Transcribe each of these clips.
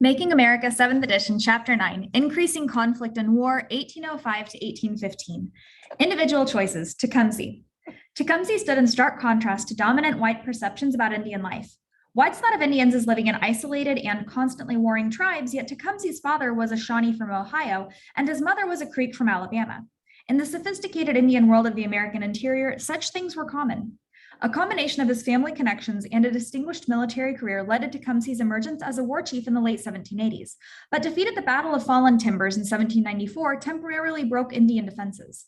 Making America, 7th edition, Chapter 9, Increasing Conflict and War, 1805 to 1815. Individual choices, Tecumseh. Tecumseh stood in stark contrast to dominant white perceptions about Indian life. Whites thought of Indians as living in isolated and constantly warring tribes, yet Tecumseh's father was a Shawnee from Ohio, and his mother was a Creek from Alabama. In the sophisticated Indian world of the American interior, such things were common. A combination of his family connections and a distinguished military career led to Tecumseh's emergence as a war chief in the late 1780s, but defeat at the Battle of Fallen Timbers in 1794 temporarily broke Indian defenses.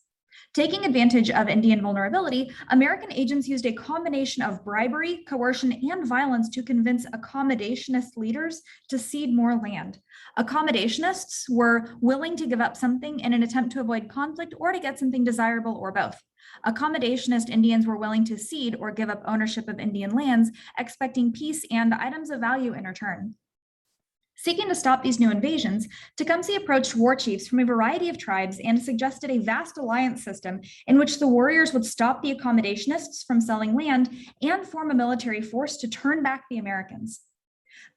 Taking advantage of Indian vulnerability, American agents used a combination of bribery, coercion, and violence to convince accommodationist leaders to cede more land. Accommodationists were willing to give up something in an attempt to avoid conflict or to get something desirable or both. Accommodationist Indians were willing to cede or give up ownership of Indian lands, expecting peace and items of value in return. Seeking to stop these new invasions, Tecumseh approached war chiefs from a variety of tribes and suggested a vast alliance system in which the warriors would stop the accommodationists from selling land and form a military force to turn back the Americans.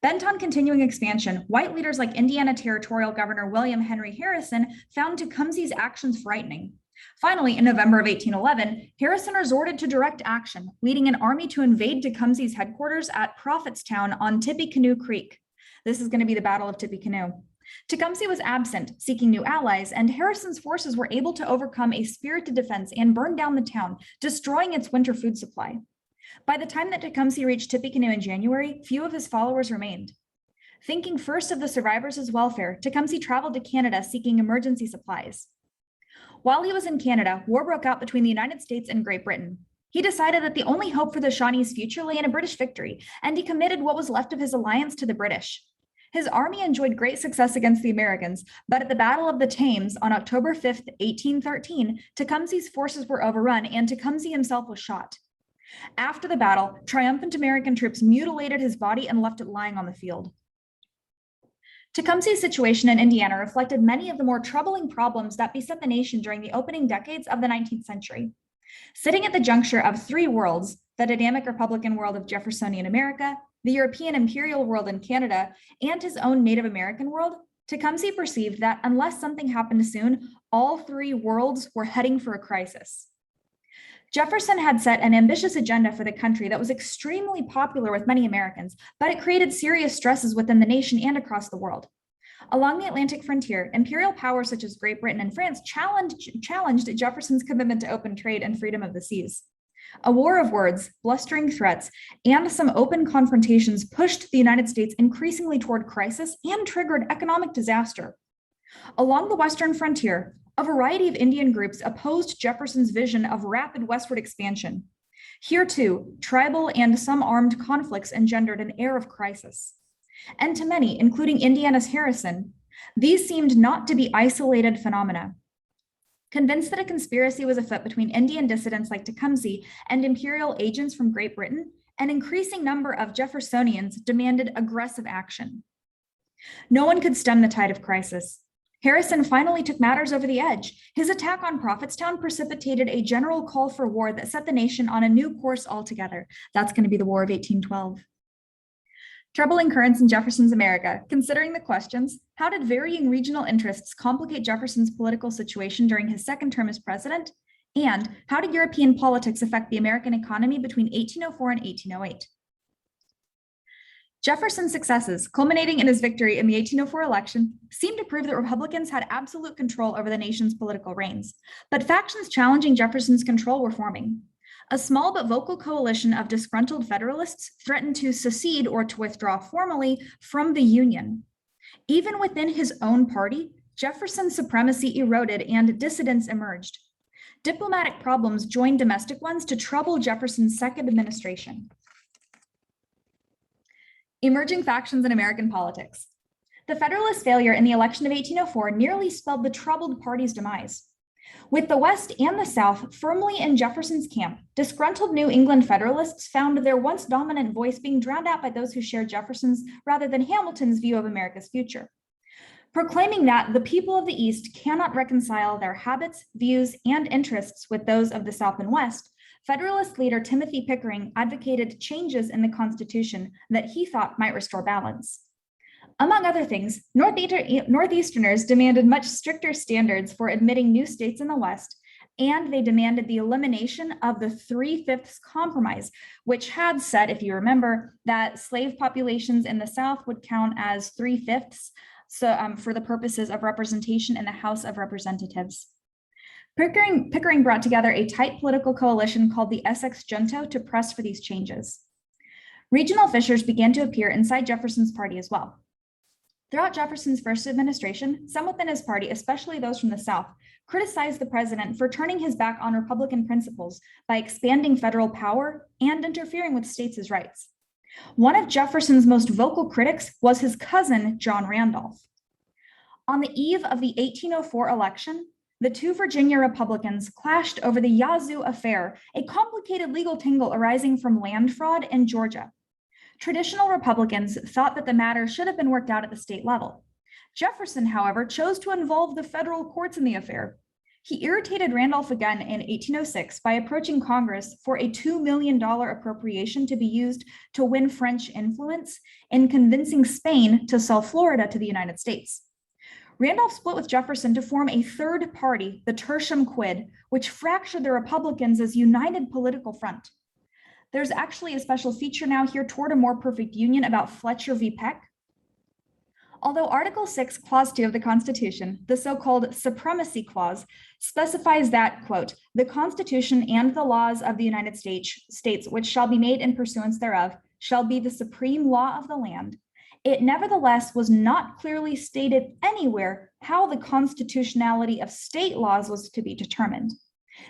Bent on continuing expansion, white leaders like Indiana Territorial Governor William Henry Harrison found Tecumseh's actions frightening. Finally, in November of 1811, Harrison resorted to direct action, leading an army to invade Tecumseh's headquarters at Prophetstown on Tippecanoe Creek. This is going to be the Battle of Tippecanoe. Tecumseh was absent, seeking new allies, and Harrison's forces were able to overcome a spirited defense and burn down the town, destroying its winter food supply. By the time that Tecumseh reached Tippecanoe in January, few of his followers remained. Thinking first of the survivors' welfare, Tecumseh traveled to Canada seeking emergency supplies. While he was in Canada, war broke out between the United States and Great Britain. He decided that the only hope for the Shawnees' future lay in a British victory, and he committed what was left of his alliance to the British. His army enjoyed great success against the Americans, but at the Battle of the Thames on October 5, 1813, Tecumseh's forces were overrun and Tecumseh himself was shot. After the battle, triumphant American troops mutilated his body and left it lying on the field. Tecumseh's situation in Indiana reflected many of the more troubling problems that beset the nation during the opening decades of the 19th century. Sitting at the juncture of three worlds, the dynamic Republican world of Jeffersonian America, the European imperial world in Canada, and his own Native American world, Tecumseh perceived that unless something happened soon, all three worlds were heading for a crisis. Jefferson had set an ambitious agenda for the country that was extremely popular with many Americans, but it created serious stresses within the nation and across the world. Along the Atlantic frontier, imperial powers such as Great Britain and France challenged Jefferson's commitment to open trade and freedom of the seas. A war of words, blustering threats, and some open confrontations pushed the United States increasingly toward crisis and triggered economic disaster. Along the western frontier, a variety of Indian groups opposed Jefferson's vision of rapid westward expansion. Here too, tribal and some armed conflicts engendered an air of crisis. And to many, including Indiana's Harrison, these seemed not to be isolated phenomena. Convinced that a conspiracy was afoot between Indian dissidents like Tecumseh and imperial agents from Great Britain, an increasing number of Jeffersonians demanded aggressive action. No one could stem the tide of crisis. Harrison finally took matters over the edge. His attack on Prophetstown precipitated a general call for war that set the nation on a new course altogether. That's going to be the War of 1812. Troubling currents in Jefferson's America. Considering the questions, how did varying regional interests complicate Jefferson's political situation during his second term as president? And how did European politics affect the American economy between 1804 and 1808? Jefferson's successes, culminating in his victory in the 1804 election, seemed to prove that Republicans had absolute control over the nation's political reins. But factions challenging Jefferson's control were forming. A small but vocal coalition of disgruntled Federalists threatened to secede or to withdraw formally from the Union. Even within his own party, Jefferson's supremacy eroded and dissidents emerged. Diplomatic problems joined domestic ones to trouble Jefferson's second administration. Emerging factions in American politics. The Federalist failure in the election of 1804 nearly spelled the troubled party's demise. With the West and the South firmly in Jefferson's camp, disgruntled New England Federalists found their once dominant voice being drowned out by those who shared Jefferson's rather than Hamilton's view of America's future. Proclaiming that the people of the East cannot reconcile their habits, views, and interests with those of the South and West, Federalist leader Timothy Pickering advocated changes in the Constitution that he thought might restore balance. Among other things, Northeasterners demanded much stricter standards for admitting new states in the West, and they demanded the elimination of the 3/5 compromise, which had said, if you remember, that slave populations in the South would count as 3/5 for the purposes of representation in the House of Representatives. Pickering brought together a tight political coalition called the Essex Junto to press for these changes. Regional fissures began to appear inside Jefferson's party as well. Throughout Jefferson's first administration, some within his party, especially those from the South, criticized the president for turning his back on Republican principles by expanding federal power and interfering with states' rights. One of Jefferson's most vocal critics was his cousin, John Randolph. On the eve of the 1804 election, the two Virginia Republicans clashed over the Yazoo affair, a complicated legal tangle arising from land fraud in Georgia. Traditional Republicans thought that the matter should have been worked out at the state level. Jefferson, however, chose to involve the federal courts in the affair. He irritated Randolph again in 1806 by approaching Congress for a $2 million appropriation to be used to win French influence in convincing Spain to sell Florida to the United States. Randolph split with Jefferson to form a third party, the Tertium Quid, which fractured the Republicans as united political front. There's actually a special feature now here toward a more perfect union about Fletcher v. Peck. Although Article 6, Clause 2 of the Constitution, the so-called Supremacy Clause, specifies that, quote, the Constitution and the laws of the United States, which shall be made in pursuance thereof, shall be the supreme law of the land, it nevertheless was not clearly stated anywhere how the constitutionality of state laws was to be determined.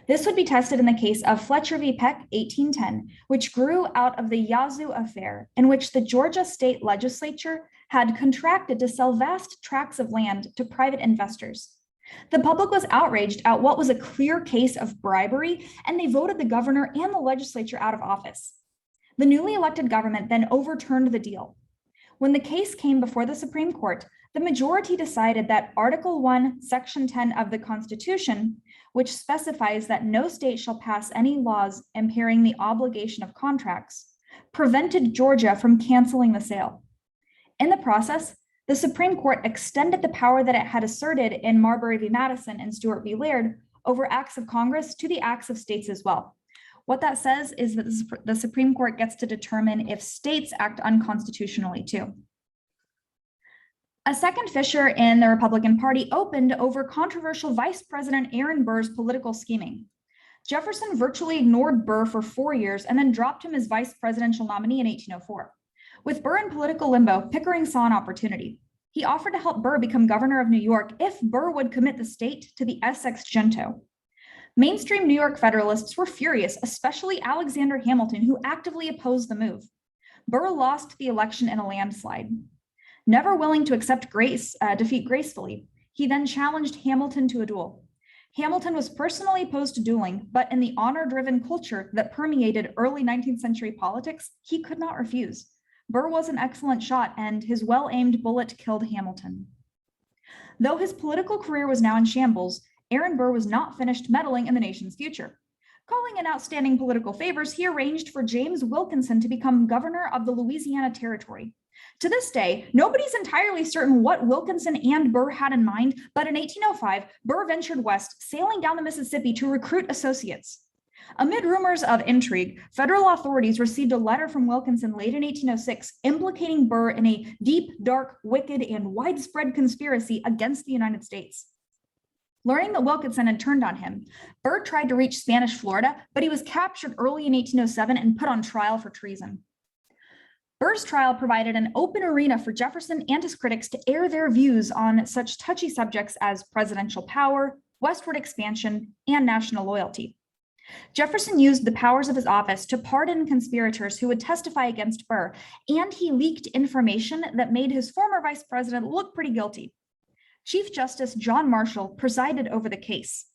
This would be tested in the case of Fletcher v. Peck, 1810, which grew out of the Yazoo affair, in which the Georgia state legislature had contracted to sell vast tracts of land to private investors. The public was outraged at what was a clear case of bribery, and they voted the governor and the legislature out of office. The newly elected government then overturned the deal. When the case came before the Supreme Court, the majority decided that Article 1, Section 10 of the Constitution, which specifies that no state shall pass any laws impairing the obligation of contracts, prevented Georgia from canceling the sale. In the process, the Supreme Court extended the power that it had asserted in Marbury v. Madison and Stuart v. Laird over acts of Congress to the acts of states as well. What that says is that the Supreme Court gets to determine if states act unconstitutionally too. A second fissure in the Republican Party opened over controversial Vice President Aaron Burr's political scheming. Jefferson virtually ignored Burr for 4 years and then dropped him as vice presidential nominee in 1804. With Burr in political limbo, Pickering saw an opportunity. He offered to help Burr become governor of New York if Burr would commit the state to the Essex Junto. Mainstream New York Federalists were furious, especially Alexander Hamilton, who actively opposed the move. Burr lost the election in a landslide. Never willing to accept defeat gracefully, he then challenged Hamilton to a duel. Hamilton was personally opposed to dueling, but in the honor-driven culture that permeated early 19th century politics, he could not refuse. Burr was an excellent shot, and his well-aimed bullet killed Hamilton. Though his political career was now in shambles, Aaron Burr was not finished meddling in the nation's future. Calling in outstanding political favors, he arranged for James Wilkinson to become governor of the Louisiana Territory. To this day, nobody's entirely certain what Wilkinson and Burr had in mind, but in 1805, Burr ventured west, sailing down the Mississippi to recruit associates. Amid rumors of intrigue, federal authorities received a letter from Wilkinson late in 1806 implicating Burr in a deep, dark, wicked, and widespread conspiracy against the United States. Learning that Wilkinson had turned on him, Burr tried to reach Spanish Florida, but he was captured early in 1807 and put on trial for treason. Burr's trial provided an open arena for Jefferson and his critics to air their views on such touchy subjects as presidential power, westward expansion, and national loyalty. Jefferson used the powers of his office to pardon conspirators who would testify against Burr, and he leaked information that made his former vice president look pretty guilty. Chief Justice John Marshall presided over the case.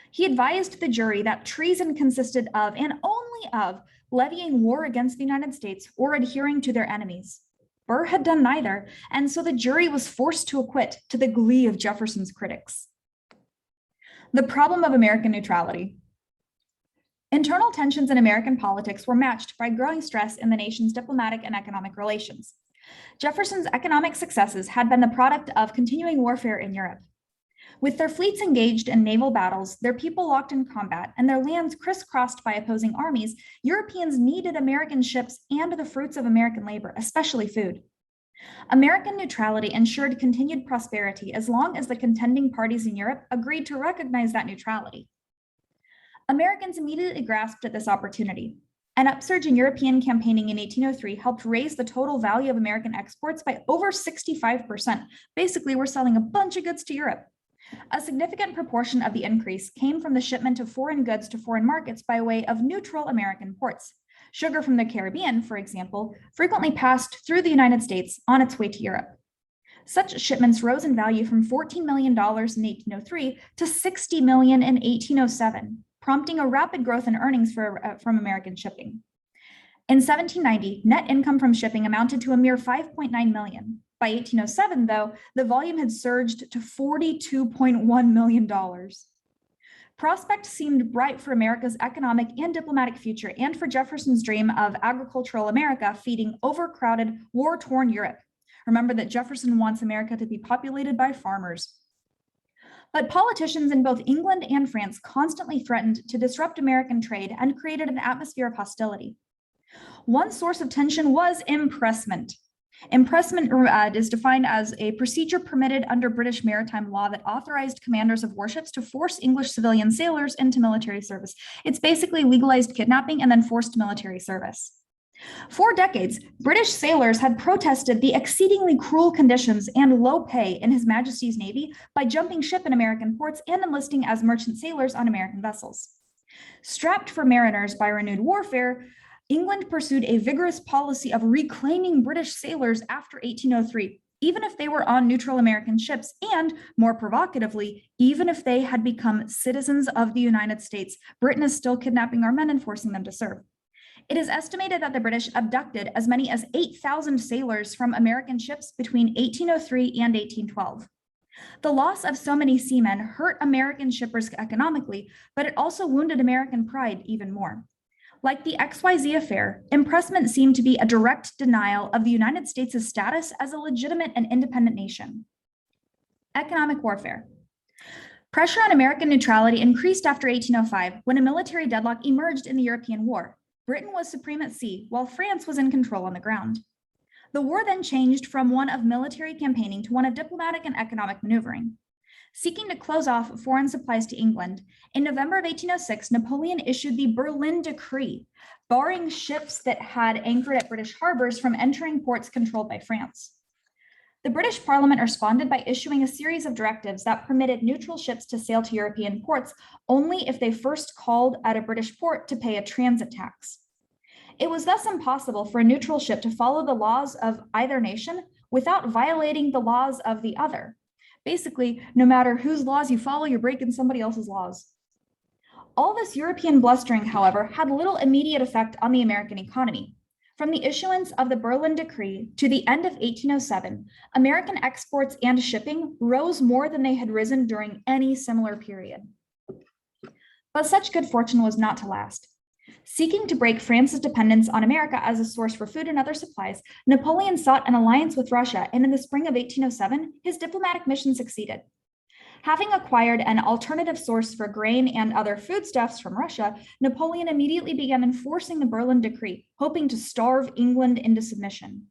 He advised the jury that treason consisted of, and only of, levying war against the United States or adhering to their enemies. Burr had done neither, and so the jury was forced to acquit, to the glee of Jefferson's critics. The problem of American neutrality. Internal tensions in American politics were matched by growing stress in the nation's diplomatic and economic relations. Jefferson's economic successes had been the product of continuing warfare in Europe. With their fleets engaged in naval battles, their people locked in combat, and their lands crisscrossed by opposing armies, Europeans needed American ships and the fruits of American labor, especially food. American neutrality ensured continued prosperity as long as the contending parties in Europe agreed to recognize that neutrality. Americans immediately grasped at this opportunity. An upsurge in European campaigning in 1803 helped raise the total value of American exports by over 65%. Basically, we're selling a bunch of goods to Europe. A significant proportion of the increase came from the shipment of foreign goods to foreign markets by way of neutral American ports. Sugar from the Caribbean, for example, frequently passed through the United States on its way to Europe. Such shipments rose in value from $14 million in 1803 to $60 million in 1807, prompting a rapid growth in earnings from American shipping. In 1790, net income from shipping amounted to a mere $5.9 million. By 1807, though, the volume had surged to $42.1 million. Prospect seemed bright for America's economic and diplomatic future and for Jefferson's dream of agricultural America feeding overcrowded, war-torn Europe. Remember that Jefferson wants America to be populated by farmers. But politicians in both England and France constantly threatened to disrupt American trade and created an atmosphere of hostility. One source of tension was impressment. Impressment is defined as a procedure permitted under British maritime law that authorized commanders of warships to force English civilian sailors into military service. It's basically legalized kidnapping and then forced military service. For decades, British sailors had protested the exceedingly cruel conditions and low pay in His Majesty's Navy by jumping ship in American ports and enlisting as merchant sailors on American vessels. Strapped for mariners by renewed warfare, England pursued a vigorous policy of reclaiming British sailors after 1803, even if they were on neutral American ships, and, more provocatively, even if they had become citizens of the United States. Britain is still kidnapping our men and forcing them to serve. It is estimated that the British abducted as many as 8,000 sailors from American ships between 1803 and 1812. The loss of so many seamen hurt American shippers economically, but it also wounded American pride even more. Like the XYZ affair, impressment seemed to be a direct denial of the United States' status as a legitimate and independent nation. Economic warfare. Pressure on American neutrality increased after 1805 when a military deadlock emerged in the European War. Britain was supreme at sea, while France was in control on the ground. The war then changed from one of military campaigning to one of diplomatic and economic maneuvering. Seeking to close off foreign supplies to England, in November of 1806, Napoleon issued the Berlin Decree, barring ships that had anchored at British harbors from entering ports controlled by France. The British Parliament responded by issuing a series of directives that permitted neutral ships to sail to European ports only if they first called at a British port to pay a transit tax. It was thus impossible for a neutral ship to follow the laws of either nation without violating the laws of the other. Basically, no matter whose laws you follow, you're breaking somebody else's laws. All this European blustering, however, had little immediate effect on the American economy. From the issuance of the Berlin Decree to the end of 1807, American exports and shipping rose more than they had risen during any similar period. But such good fortune was not to last. Seeking to break France's dependence on America as a source for food and other supplies, Napoleon sought an alliance with Russia, and in the spring of 1807, his diplomatic mission succeeded. Having acquired an alternative source for grain and other foodstuffs from Russia, Napoleon immediately began enforcing the Berlin Decree, hoping to starve England into submission.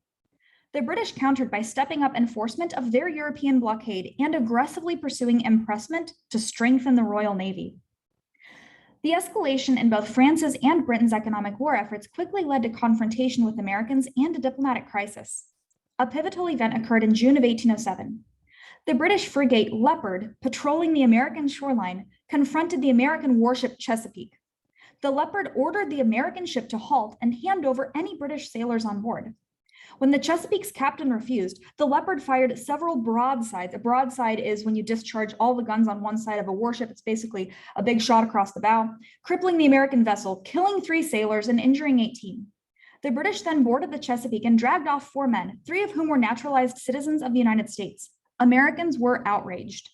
The British countered by stepping up enforcement of their European blockade and aggressively pursuing impressment to strengthen the Royal Navy. The escalation in both France's and Britain's economic war efforts quickly led to confrontation with Americans and a diplomatic crisis. A pivotal event occurred in June of 1807. The British frigate Leopard, patrolling the American shoreline, confronted the American warship Chesapeake. The Leopard ordered the American ship to halt and hand over any British sailors on board. When the Chesapeake's captain refused, the Leopard fired several broadsides. A broadside is when you discharge all the guns on one side of a warship. It's basically a big shot across the bow, crippling the American vessel, killing 3 sailors and injuring 18. The British then boarded the Chesapeake and dragged off 4 men, 3 of whom were naturalized citizens of the United States. Americans were outraged.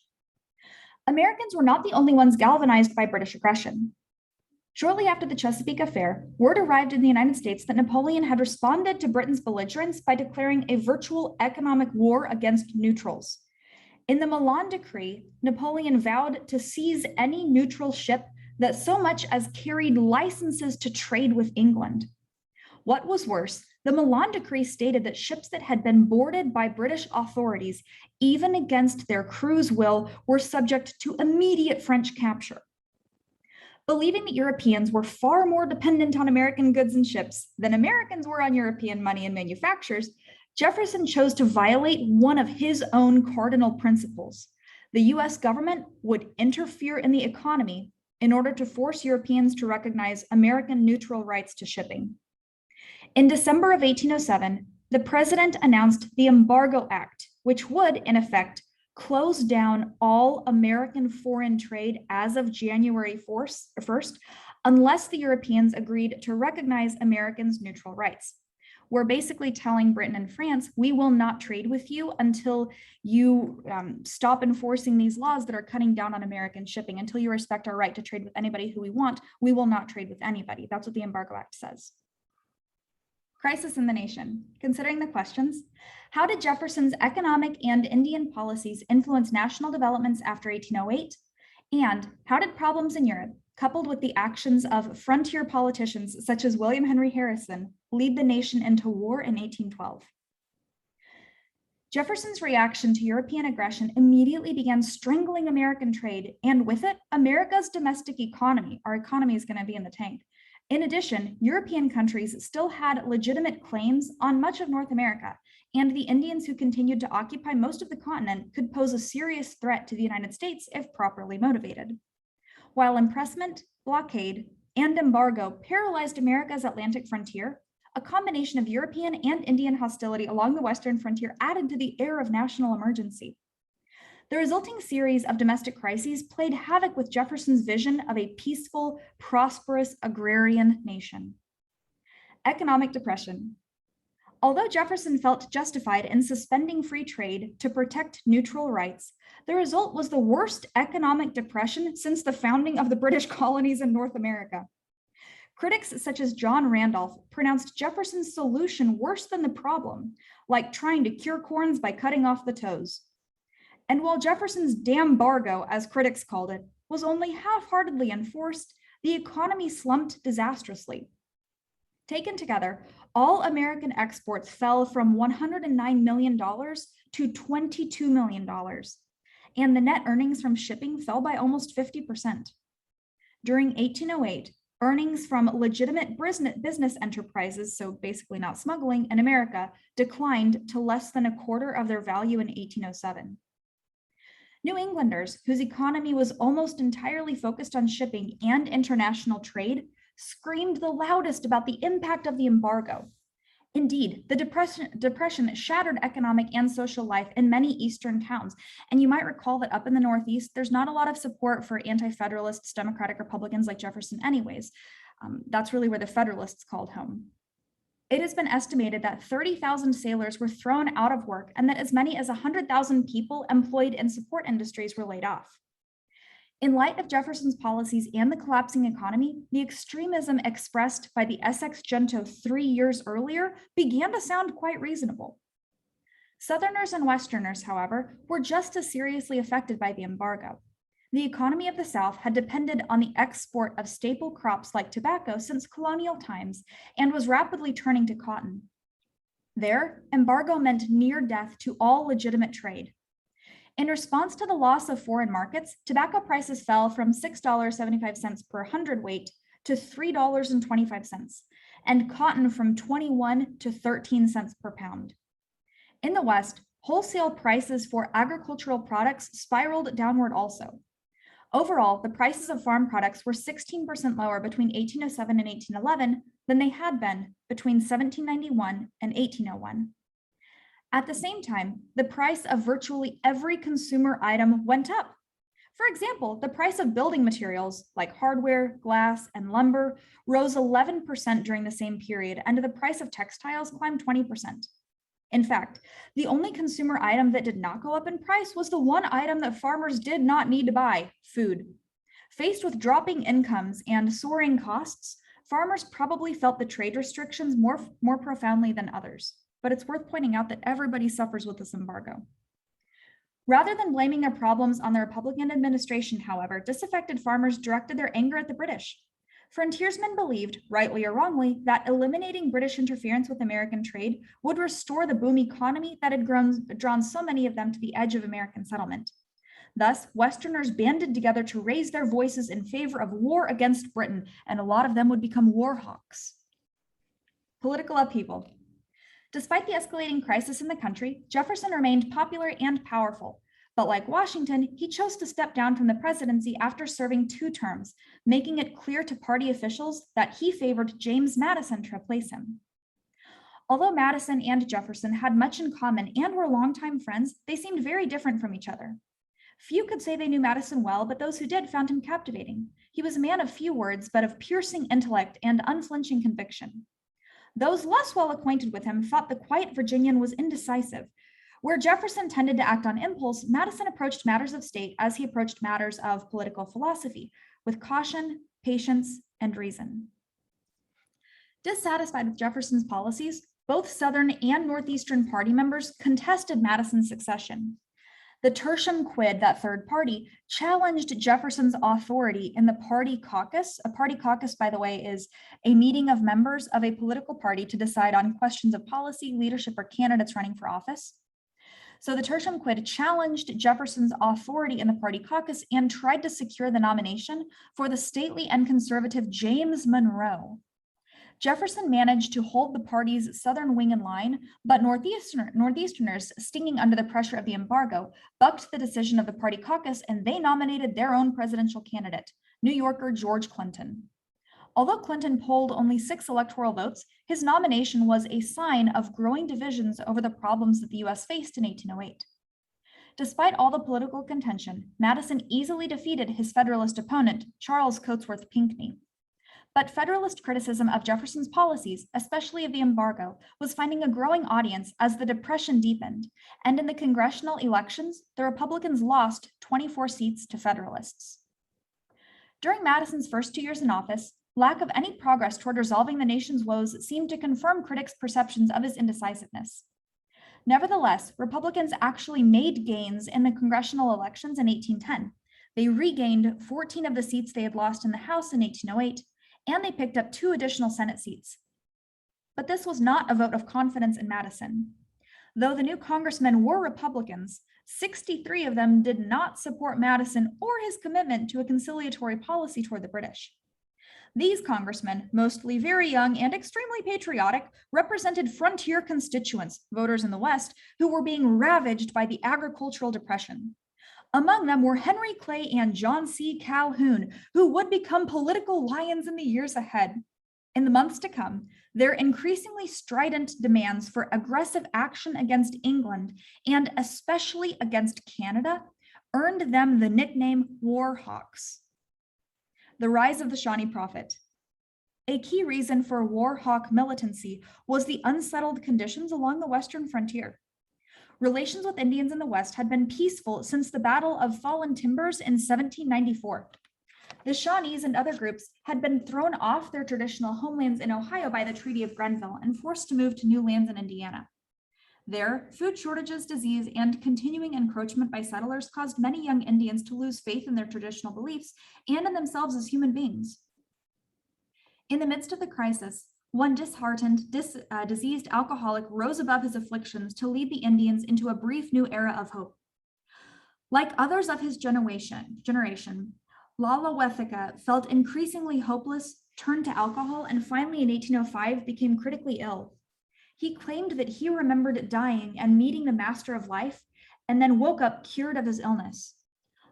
Americans were not the only ones galvanized by British aggression. Shortly after the Chesapeake Affair, word arrived in the United States that Napoleon had responded to Britain's belligerence by declaring a virtual economic war against neutrals. In the Milan Decree, Napoleon vowed to seize any neutral ship that so much as carried licenses to trade with England. What was worse, the Milan Decree stated that ships that had been boarded by British authorities, even against their crew's will, were subject to immediate French capture. Believing that Europeans were far more dependent on American goods and ships than Americans were on European money and manufactures, Jefferson chose to violate one of his own cardinal principles. The US government would interfere in the economy in order to force Europeans to recognize American neutral rights to shipping. In December of 1807, the president announced the Embargo Act, which would, in effect, close down all American foreign trade as of January 1st, unless the Europeans agreed to recognize Americans' neutral rights. We're basically telling Britain and France, we will not trade with you until you stop enforcing these laws that are cutting down on American shipping. Until you respect our right to trade with anybody who we want, we will not trade with anybody. That's what the Embargo Act says. Crisis in the nation. Considering the questions, how did Jefferson's economic and Indian policies influence national developments after 1808? And how did problems in Europe, coupled with the actions of frontier politicians such as William Henry Harrison, lead the nation into war in 1812? Jefferson's reaction to European aggression immediately began strangling American trade, and with it, America's domestic economy. Our economy is going to be in the tank. In addition, European countries still had legitimate claims on much of North America, and the Indians who continued to occupy most of the continent could pose a serious threat to the United States if properly motivated. While impressment, blockade, and embargo paralyzed America's Atlantic frontier, a combination of European and Indian hostility along the western frontier added to the air of national emergency. The resulting series of domestic crises played havoc with Jefferson's vision of a peaceful, prosperous agrarian nation. Economic depression. Although Jefferson felt justified in suspending free trade to protect neutral rights, the result was the worst economic depression since the founding of the British colonies in North America. Critics such as John Randolph pronounced Jefferson's solution worse than the problem, like trying to cure corns by cutting off the toes. And while Jefferson's dambargo, as critics called it, was only half-heartedly enforced, the economy slumped disastrously. Taken together, all American exports fell from $109 million to $22 million, and the net earnings from shipping fell by almost 50%. During 1808, earnings from legitimate business enterprises, so basically not smuggling, in America, declined to less than a quarter of their value in 1807. New Englanders, whose economy was almost entirely focused on shipping and international trade, screamed the loudest about the impact of the embargo. Indeed, the depression shattered economic and social life in many Eastern towns. And you might recall that up in the Northeast, there's not a lot of support for anti-Federalists, Democratic Republicans like Jefferson anyways. That's really where the Federalists called home. It has been estimated that 30,000 sailors were thrown out of work and that as many as 100,000 people employed in support industries were laid off. In light of Jefferson's policies and the collapsing economy, the extremism expressed by the Essex Junto 3 years earlier began to sound quite reasonable. Southerners and Westerners, however, were just as seriously affected by the embargo. The economy of the South had depended on the export of staple crops like tobacco since colonial times and was rapidly turning to cotton. There, embargo meant near death to all legitimate trade. In response to the loss of foreign markets, tobacco prices fell from $6.75 per hundredweight to $3.25, and cotton from 21 to 13 cents per pound. In the West, wholesale prices for agricultural products spiraled downward also. Overall, the prices of farm products were 16% lower between 1807 and 1811 than they had been between 1791 and 1801. At the same time, the price of virtually every consumer item went up. For example, the price of building materials like hardware, glass, and lumber rose 11% during the same period, and the price of textiles climbed 20%. In fact, the only consumer item that did not go up in price was the one item that farmers did not need to buy: food. Faced with dropping incomes and soaring costs, farmers probably felt the trade restrictions more profoundly than others. But it's worth pointing out that everybody suffers with this embargo. Rather than blaming their problems on the Republican administration, however, disaffected farmers directed their anger at the British. Frontiersmen believed, rightly or wrongly, that eliminating British interference with American trade would restore the boom economy that had drawn so many of them to the edge of American settlement. Thus, Westerners banded together to raise their voices in favor of war against Britain, and a lot of them would become war hawks. Political upheaval. Despite the escalating crisis in the country, Jefferson remained popular and powerful. But like Washington, he chose to step down from the presidency after serving 2 terms, making it clear to party officials that he favored James Madison to replace him. Although Madison and Jefferson had much in common and were longtime friends, they seemed very different from each other. Few could say they knew Madison well, but those who did found him captivating. He was a man of few words, but of piercing intellect and unflinching conviction. Those less well acquainted with him thought the quiet Virginian was indecisive. Where Jefferson tended to act on impulse, Madison approached matters of state as he approached matters of political philosophy, with caution, patience, and reason. Dissatisfied with Jefferson's policies, both Southern and Northeastern party members contested Madison's succession. The tertium quid, that third party, challenged Jefferson's authority in the party caucus. A party caucus, by the way, is a meeting of members of a political party to decide on questions of policy, leadership, or candidates running for office. So the tertium quid challenged Jefferson's authority in the party caucus and tried to secure the nomination for the stately and conservative James Monroe. Jefferson managed to hold the party's southern wing in line, but Northeasterners, stinging under the pressure of the embargo, bucked the decision of the party caucus, and they nominated their own presidential candidate, New Yorker George Clinton. Although Clinton polled only 6 electoral votes, his nomination was a sign of growing divisions over the problems that the US faced in 1808. Despite all the political contention, Madison easily defeated his Federalist opponent, Charles Cotesworth Pinckney. But Federalist criticism of Jefferson's policies, especially of the embargo, was finding a growing audience as the Depression deepened, and in the congressional elections, the Republicans lost 24 seats to Federalists. During Madison's first 2 years in office, lack of any progress toward resolving the nation's woes seemed to confirm critics' perceptions of his indecisiveness. Nevertheless, Republicans actually made gains in the congressional elections in 1810. They regained 14 of the seats they had lost in the House in 1808, and they picked up 2 additional Senate seats. But this was not a vote of confidence in Madison. Though the new congressmen were Republicans, 63 of them did not support Madison or his commitment to a conciliatory policy toward the British. These congressmen, mostly very young and extremely patriotic, represented frontier constituents, voters in the West, who were being ravaged by the agricultural depression. Among them were Henry Clay and John C. Calhoun, who would become political lions in the years ahead. In the months to come, their increasingly strident demands for aggressive action against England, and especially against Canada, earned them the nickname War Hawks. The rise of the Shawnee Prophet. A key reason for war hawk militancy was the unsettled conditions along the western frontier. Relations with Indians in the West had been peaceful since the Battle of Fallen Timbers in 1794. The Shawnees and other groups had been thrown off their traditional homelands in Ohio by the Treaty of Ghent and forced to move to new lands in Indiana. There, food shortages, disease, and continuing encroachment by settlers caused many young Indians to lose faith in their traditional beliefs and in themselves as human beings. In the midst of the crisis, one disheartened, diseased alcoholic rose above his afflictions to lead the Indians into a brief new era of hope. Like others of his generation, Lalawethika felt increasingly hopeless, turned to alcohol, and finally in 1805 became critically ill. He claimed that he remembered dying and meeting the Master of Life, and then woke up cured of his illness.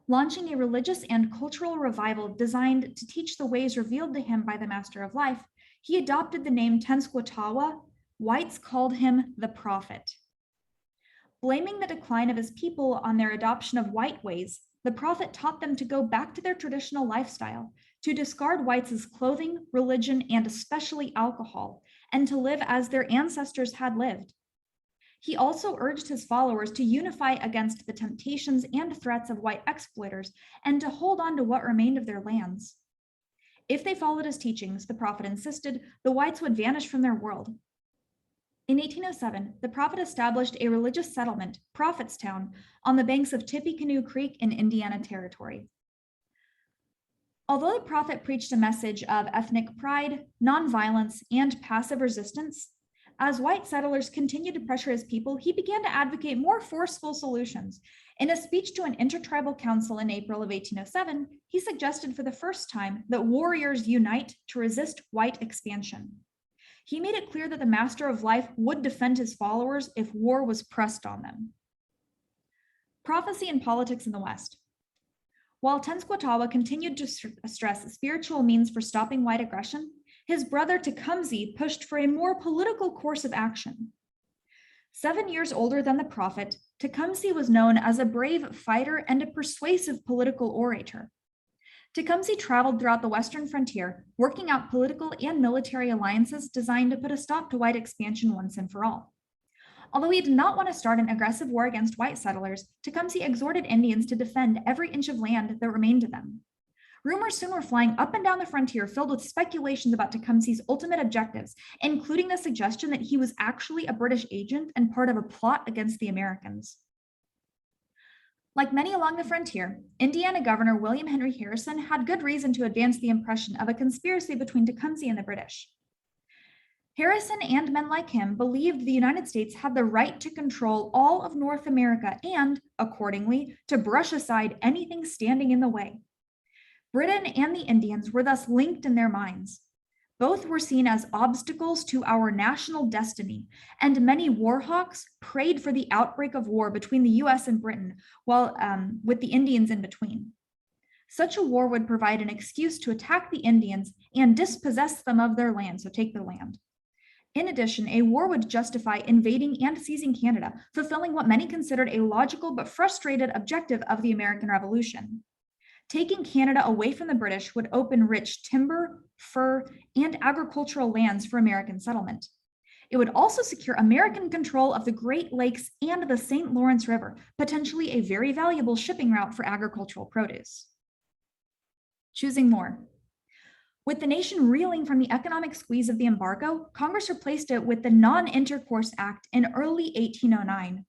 Launching a religious and cultural revival designed to teach the ways revealed to him by the Master of Life, he adopted the name Tenskwatawa. Whites called him the Prophet. Blaming the decline of his people on their adoption of white ways, the Prophet taught them to go back to their traditional lifestyle, to discard whites' clothing, religion, and especially alcohol, and to live as their ancestors had lived. He also urged his followers to unify against the temptations and threats of white exploiters and to hold on to what remained of their lands. If they followed his teachings, the prophet insisted, the whites would vanish from their world. In 1807, the prophet established a religious settlement, Prophetstown, on the banks of Tippecanoe Creek in Indiana Territory. Although the prophet preached a message of ethnic pride, nonviolence, and passive resistance, as white settlers continued to pressure his people, he began to advocate more forceful solutions. In a speech to an intertribal council in April of 1807, he suggested for the first time that warriors unite to resist white expansion. He made it clear that the Master of Life would defend his followers if war was pressed on them. Prophecy and politics in the West. While Tenskwatawa continued to stress spiritual means for stopping white aggression, his brother Tecumseh pushed for a more political course of action. 7 years older than the prophet, Tecumseh was known as a brave fighter and a persuasive political orator. Tecumseh traveled throughout the western frontier, working out political and military alliances designed to put a stop to white expansion once and for all. Although he did not want to start an aggressive war against white settlers, Tecumseh exhorted Indians to defend every inch of land that remained to them. Rumors soon were flying up and down the frontier filled with speculations about Tecumseh's ultimate objectives, including the suggestion that he was actually a British agent and part of a plot against the Americans. Like many along the frontier, Indiana Governor William Henry Harrison had good reason to advance the impression of a conspiracy between Tecumseh and the British. Harrison and men like him believed the United States had the right to control all of North America and, accordingly, to brush aside anything standing in the way. Britain and the Indians were thus linked in their minds. Both were seen as obstacles to our national destiny, and many war hawks prayed for the outbreak of war between the US and Britain, while with the Indians in between. Such a war would provide an excuse to attack the Indians and dispossess them of their land, so take their land. In addition, a war would justify invading and seizing Canada, fulfilling what many considered a logical but frustrated objective of the American Revolution. Taking Canada away from the British would open rich timber, fur, and agricultural lands for American settlement. It would also secure American control of the Great Lakes and the St. Lawrence River, potentially a very valuable shipping route for agricultural produce. Choosing more. With the nation reeling from the economic squeeze of the embargo, Congress replaced it with the Non-Intercourse Act in early 1809.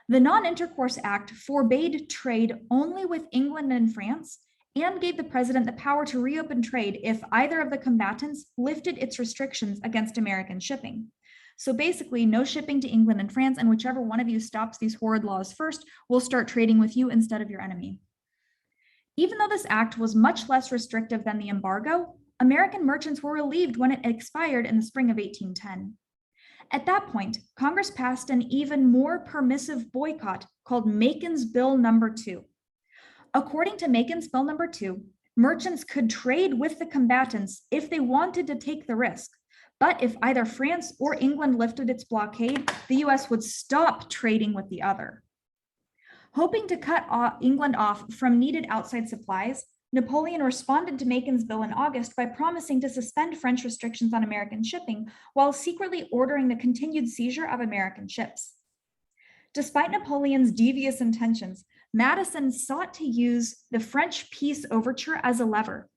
The Non-Intercourse Act forbade trade only with England and France and gave the president the power to reopen trade if either of the combatants lifted its restrictions against American shipping. So basically, no shipping to England and France, and whichever one of you stops these horrid laws first will start trading with you instead of your enemy. Even though this act was much less restrictive than the embargo, American merchants were relieved when it expired in the spring of 1810. At that point, Congress passed an even more permissive boycott called Macon's Bill No. 2. According to Macon's Bill No. 2, merchants could trade with the combatants if they wanted to take the risk. But if either France or England lifted its blockade, the US would stop trading with the other. Hoping to cut England off from needed outside supplies, Napoleon responded to Macon's bill in August by promising to suspend French restrictions on American shipping while secretly ordering the continued seizure of American ships. Despite Napoleon's devious intentions, Madison sought to use the French peace overture as a lever.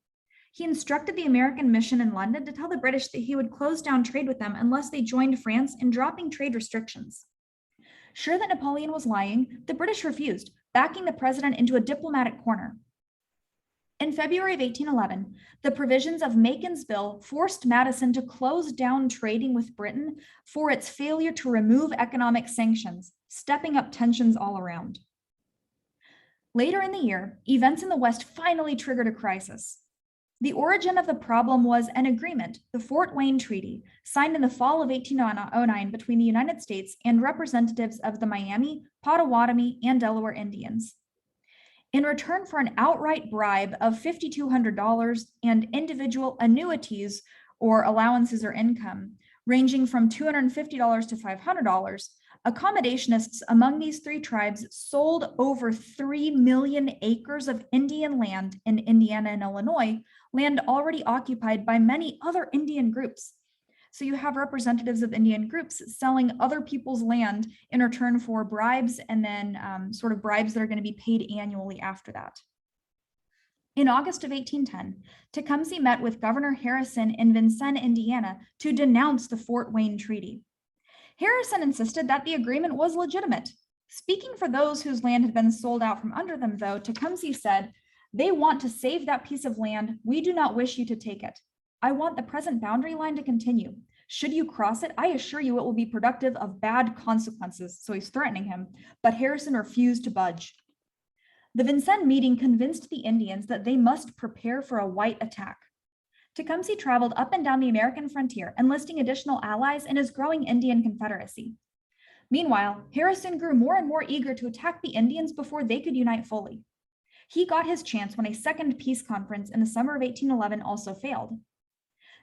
He instructed the American mission in London to tell the British that he would close down trade with them unless they joined France in dropping trade restrictions. Sure that Napoleon was lying, the British refused, backing the president into a diplomatic corner. In February of 1811, the provisions of Macon's bill forced Madison to close down trading with Britain for its failure to remove economic sanctions, stepping up tensions all around. Later in the year, events in the West finally triggered a crisis. The origin of the problem was an agreement, the Fort Wayne Treaty, signed in the fall of 1809 between the United States and representatives of the Miami, Potawatomi, and Delaware Indians. In return for an outright bribe of $5,200 and individual annuities or allowances or income ranging from $250 to $500, accommodationists among these three tribes sold over 3 million acres of Indian land in Indiana and Illinois, land already occupied by many other Indian groups. So you have representatives of Indian groups selling other people's land in return for bribes, and then sort of bribes that are going to be paid annually after that. In August of 1810, Tecumseh met with Governor Harrison in Vincennes, Indiana, to denounce the Fort Wayne Treaty. Harrison insisted that the agreement was legitimate. Speaking for those whose land had been sold out from under them, though, Tecumseh said, "They want to save that piece of land. We do not wish you to take it. I want the present boundary line to continue. Should you cross it, I assure you it will be productive of bad consequences." So he's threatening him, but Harrison refused to budge. The Vincennes meeting convinced the Indians that they must prepare for a white attack. Tecumseh traveled up and down the American frontier, enlisting additional allies in his growing Indian Confederacy. Meanwhile, Harrison grew more and more eager to attack the Indians before they could unite fully. He got his chance when a second peace conference in the summer of 1811 also failed.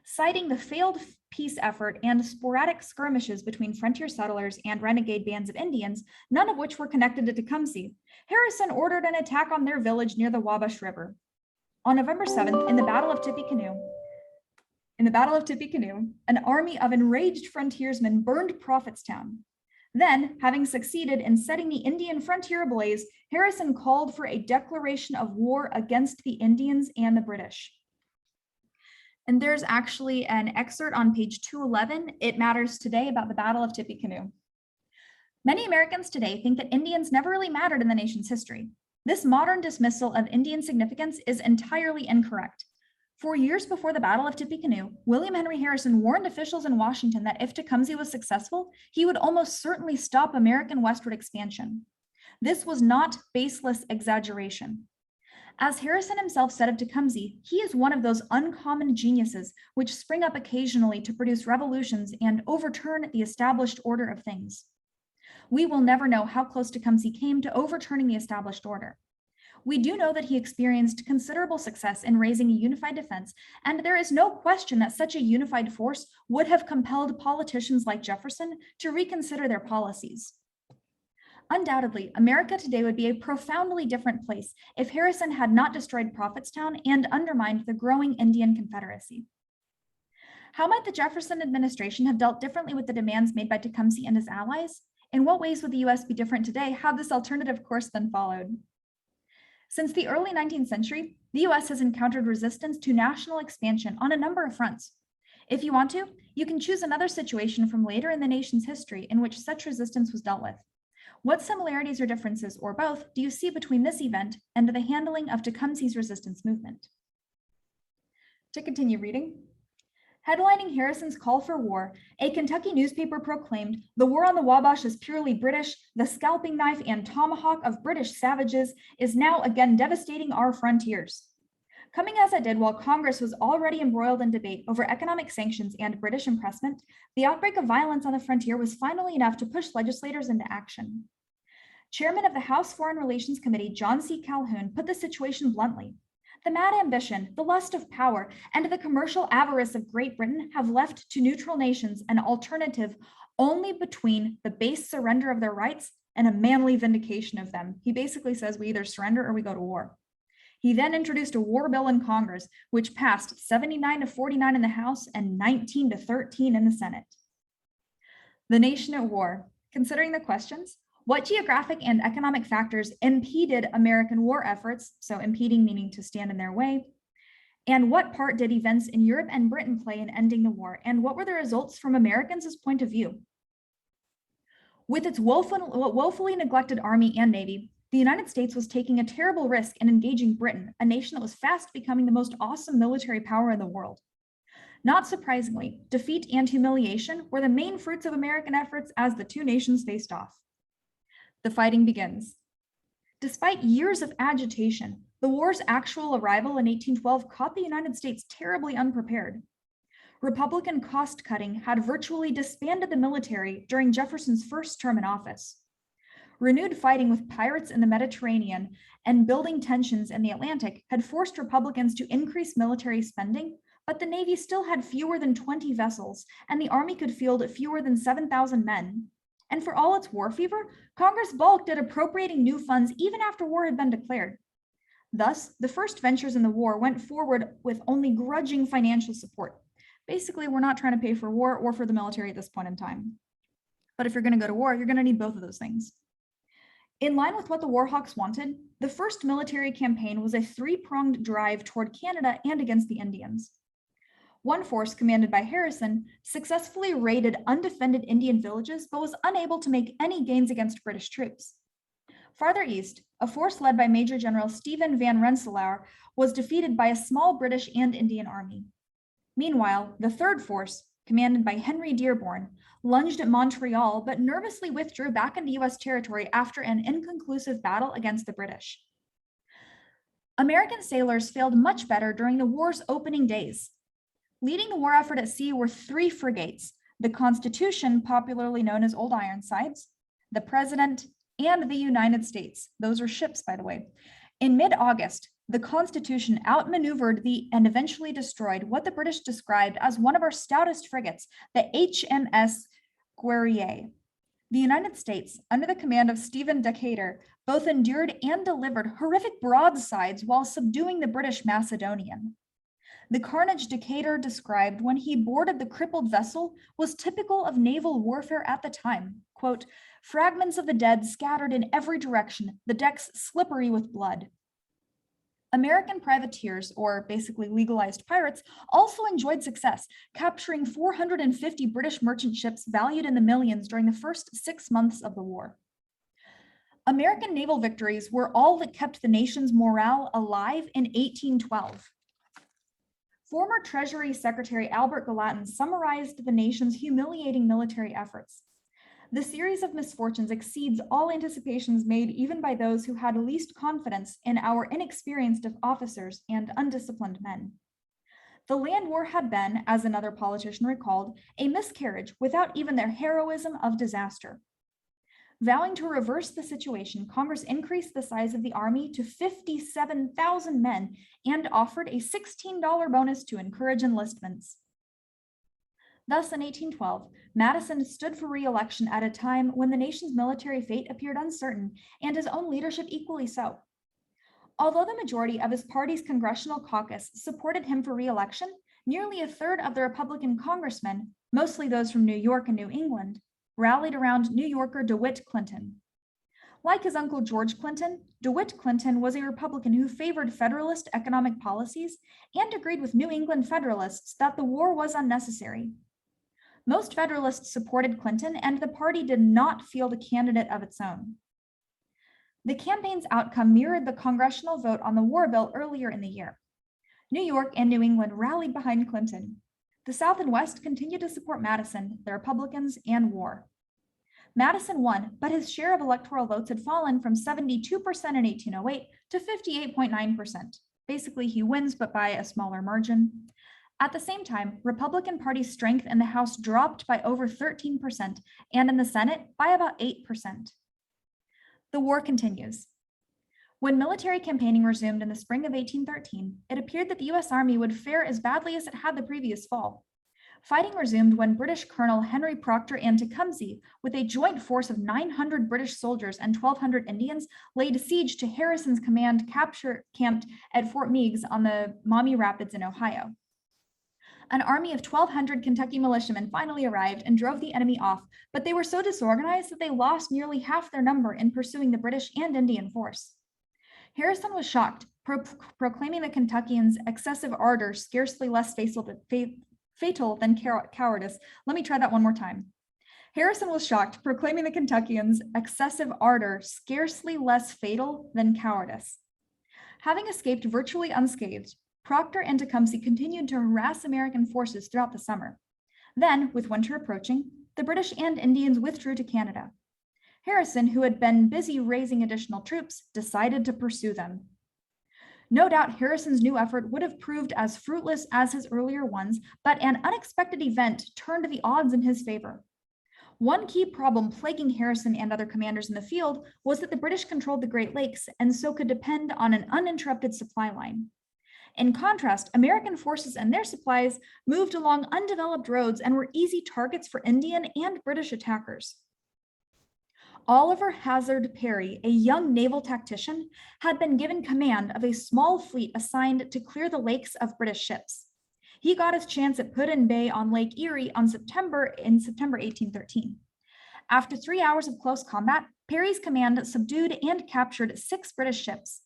Citing the failed peace effort and sporadic skirmishes between frontier settlers and renegade bands of Indians, none of which were connected to Tecumseh, Harrison ordered an attack on their village near the Wabash River. On November 7th, in the Battle of Tippecanoe, an army of enraged frontiersmen burned Prophetstown. Then, having succeeded in setting the Indian frontier ablaze, Harrison called for a declaration of war against the Indians and the British. And there's actually an excerpt on page 211, "It Matters Today," about the Battle of Tippecanoe. Many Americans today think that Indians never really mattered in the nation's history. This modern dismissal of Indian significance is entirely incorrect. 4 years before the Battle of Tippecanoe, William Henry Harrison warned officials in Washington that if Tecumseh was successful, he would almost certainly stop American westward expansion. This was not baseless exaggeration. As Harrison himself said of Tecumseh, he is one of those uncommon geniuses which spring up occasionally to produce revolutions and overturn the established order of things. We will never know how close Tecumseh came to overturning the established order. We do know that he experienced considerable success in raising a unified defense, and there is no question that such a unified force would have compelled politicians like Jefferson to reconsider their policies. Undoubtedly, America today would be a profoundly different place if Harrison had not destroyed Prophetstown and undermined the growing Indian Confederacy. How might the Jefferson administration have dealt differently with the demands made by Tecumseh and his allies? In what ways would the US be different today had this alternative course been followed? Since the early 19th century, the US has encountered resistance to national expansion on a number of fronts. If you want to, you can choose another situation from later in the nation's history in which such resistance was dealt with. What similarities or differences, or both, do you see between this event and the handling of Tecumseh's resistance movement? To continue reading, headlining Harrison's call for war, a Kentucky newspaper proclaimed, "The war on the Wabash is purely British. The scalping knife and tomahawk of British savages is now again devastating our frontiers." Coming as it did while Congress was already embroiled in debate over economic sanctions and British impressment, the outbreak of violence on the frontier was finally enough to push legislators into action. Chairman of the House Foreign Relations Committee, John C. Calhoun, put the situation bluntly. The mad ambition, the lust of power, and the commercial avarice of Great Britain have left to neutral nations an alternative only between the base surrender of their rights and a manly vindication of them. He basically says we either surrender or we go to war. He then introduced a war bill in Congress, which passed 79 to 49 in the House and 19 to 13 in the Senate. The nation at war. Considering the questions, what geographic and economic factors impeded American war efforts, so impeding meaning to stand in their way, and what part did events in Europe and Britain play in ending the war, and what were the results from Americans' point of view? With its woefully neglected army and navy, the United States was taking a terrible risk in engaging Britain, a nation that was fast becoming the most awesome military power in the world. Not surprisingly, defeat and humiliation were the main fruits of American efforts as the two nations faced off. The fighting begins. Despite years of agitation, the war's actual arrival in 1812 caught the United States terribly unprepared. Republican cost cutting had virtually disbanded the military during Jefferson's first term in office. Renewed fighting with pirates in the Mediterranean and building tensions in the Atlantic had forced Republicans to increase military spending, but the Navy still had fewer than 20 vessels, and the Army could field fewer than 7,000 men. And for all its war fever, Congress balked at appropriating new funds even after war had been declared. Thus, the first ventures in the war went forward with only grudging financial support. Basically, we're not trying to pay for war or for the military at this point in time. But if you're going to go to war, you're going to need both of those things. In line with what the Warhawks wanted, the first military campaign was a three-pronged drive toward Canada and against the Indians. One force, commanded by Harrison, successfully raided undefended Indian villages, but was unable to make any gains against British troops. Farther east, a force led by Major General Stephen Van Rensselaer was defeated by a small British and Indian army. Meanwhile, the third force, commanded by Henry Dearborn, lunged at Montreal, but nervously withdrew back into US territory after an inconclusive battle against the British. American sailors failed much better during the war's opening days. Leading the war effort at sea were three frigates: the Constitution, popularly known as Old Ironsides, the President, and the United States. Those are ships, by the way. In mid-August, the Constitution outmaneuvered and eventually destroyed what the British described as one of our stoutest frigates, the HMS Guerriere. The United States, under the command of Stephen Decatur, both endured and delivered horrific broadsides while subduing the British Macedonian. The carnage Decatur described when he boarded the crippled vessel was typical of naval warfare at the time. Quote, "Fragments of the dead scattered in every direction, the decks slippery with blood." American privateers, or basically legalized pirates, also enjoyed success, capturing 450 British merchant ships valued in the millions during the first 6 months of the war. American naval victories were all that kept the nation's morale alive in 1812. Former Treasury Secretary Albert Gallatin summarized the nation's humiliating military efforts. The series of misfortunes exceeds all anticipations made even by those who had least confidence in our inexperienced officers and undisciplined men. The land war had been, as another politician recalled, a miscarriage without even their heroism of disaster. Vowing to reverse the situation, Congress increased the size of the Army to 57,000 men and offered a $16 bonus to encourage enlistments. Thus, in 1812, Madison stood for re-election at a time when the nation's military fate appeared uncertain and his own leadership equally so. Although the majority of his party's congressional caucus supported him for re-election, nearly a third of the Republican congressmen, mostly those from New York and New England, rallied around New Yorker DeWitt Clinton. Like his uncle George Clinton, DeWitt Clinton was a Republican who favored Federalist economic policies and agreed with New England Federalists that the war was unnecessary. Most Federalists supported Clinton, and the party did not field a candidate of its own. The campaign's outcome mirrored the congressional vote on the war bill earlier in the year. New York and New England rallied behind Clinton. The South and West continued to support Madison, the Republicans, and war. Madison won, but his share of electoral votes had fallen from 72% in 1808 to 58.9%. Basically, he wins, but by a smaller margin. At the same time, Republican Party strength in the House dropped by over 13%, and in the Senate by about 8%. The war continues. When military campaigning resumed in the spring of 1813, it appeared that the US Army would fare as badly as it had the previous fall. Fighting resumed when British Colonel Henry Proctor and Tecumseh, with a joint force of 900 British soldiers and 1,200 Indians, laid siege to Harrison's command camped at Fort Meigs on the Maumee Rapids in Ohio. An army of 1,200 Kentucky militiamen finally arrived and drove the enemy off, but they were so disorganized that they lost nearly half their number in pursuing the British and Indian force. Harrison was shocked, proclaiming the Kentuckians' excessive ardor scarcely less fatal than cowardice. Let me try that one more time. Harrison was shocked, proclaiming the Kentuckians' excessive ardor scarcely less fatal than cowardice. Having escaped virtually unscathed, Proctor and Tecumseh continued to harass American forces throughout the summer. Then, with winter approaching, the British and Indians withdrew to Canada. Harrison, who had been busy raising additional troops, decided to pursue them. No doubt Harrison's new effort would have proved as fruitless as his earlier ones, but an unexpected event turned the odds in his favor. One key problem plaguing Harrison and other commanders in the field was that the British controlled the Great Lakes and so could depend on an uninterrupted supply line. In contrast, American forces and their supplies moved along undeveloped roads and were easy targets for Indian and British attackers. Oliver Hazard Perry, a young naval tactician, had been given command of a small fleet assigned to clear the lakes of British ships. He got his chance at Put-in Bay on Lake Erie in September 1813. After 3 hours of close combat, Perry's command subdued and captured 6 British ships.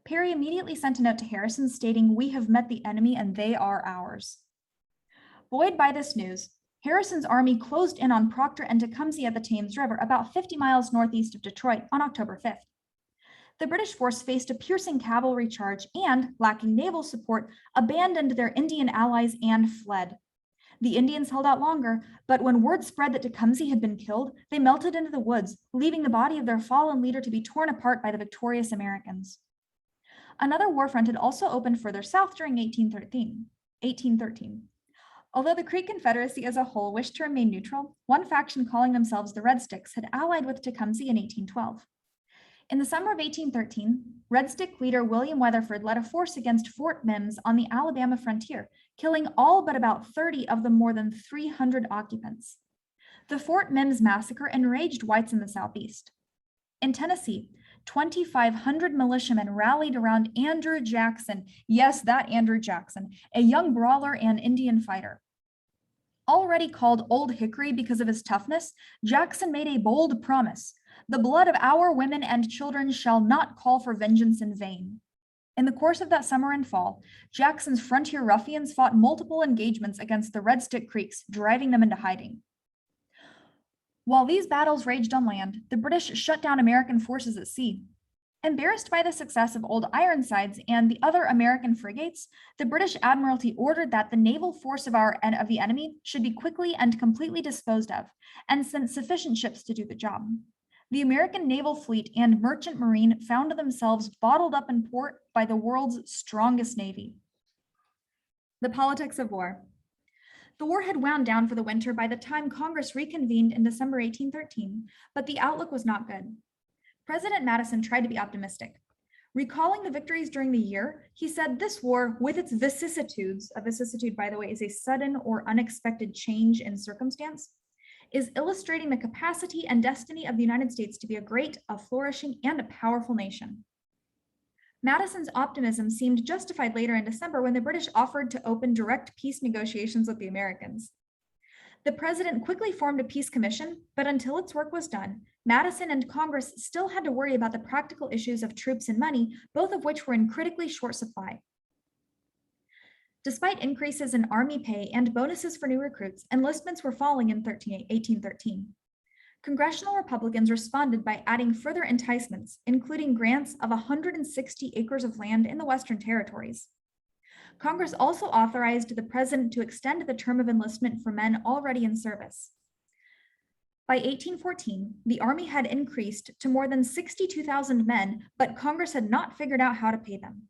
Perry immediately sent a note to Harrison stating, "We have met the enemy and they are ours." Buoyed by this news, Harrison's army closed in on Proctor and Tecumseh at the Thames River, about 50 miles northeast of Detroit, on October 5th. The British force faced a piercing cavalry charge and, lacking naval support, abandoned their Indian allies and fled. The Indians held out longer, but when word spread that Tecumseh had been killed, they melted into the woods, leaving the body of their fallen leader to be torn apart by the victorious Americans. Another war front had also opened further south during 1813. Although the Creek Confederacy as a whole wished to remain neutral, one faction calling themselves the Red Sticks had allied with Tecumseh in 1812. In the summer of 1813, Red Stick leader William Weatherford led a force against Fort Mims on the Alabama frontier, killing all but about 30 of the more than 300 occupants. The Fort Mims massacre enraged whites in the Southeast. In Tennessee, 2,500 militiamen rallied around Andrew Jackson, yes, that Andrew Jackson, a young brawler and Indian fighter. Already called Old Hickory because of his toughness, Jackson made a bold promise: "The blood of our women and children shall not call for vengeance in vain." In the course of that summer and fall, Jackson's frontier ruffians fought multiple engagements against the Red Stick Creeks, driving them into hiding. While these battles raged on land, the British shut down American forces at sea. Embarrassed by the success of Old Ironsides and the other American frigates, the British Admiralty ordered that the naval force of the enemy should be quickly and completely disposed of, and sent sufficient ships to do the job. The American naval fleet and merchant marine found themselves bottled up in port by the world's strongest navy. The politics of war. The war had wound down for the winter by the time Congress reconvened in December 1813, but the outlook was not good. President Madison tried to be optimistic. Recalling the victories during the year, he said this war, with its vicissitudes, a vicissitude, by the way, is a sudden or unexpected change in circumstance, is illustrating the capacity and destiny of the United States to be a great, a flourishing, and a powerful nation. Madison's optimism seemed justified later in December when the British offered to open direct peace negotiations with the Americans. The president quickly formed a peace commission, but until its work was done, Madison and Congress still had to worry about the practical issues of troops and money, both of which were in critically short supply. Despite increases in Army pay and bonuses for new recruits, enlistments were falling in 1813. Congressional Republicans responded by adding further enticements, including grants of 160 acres of land in the Western Territories. Congress also authorized the president to extend the term of enlistment for men already in service. By 1814, the Army had increased to more than 62,000 men, but Congress had not figured out how to pay them.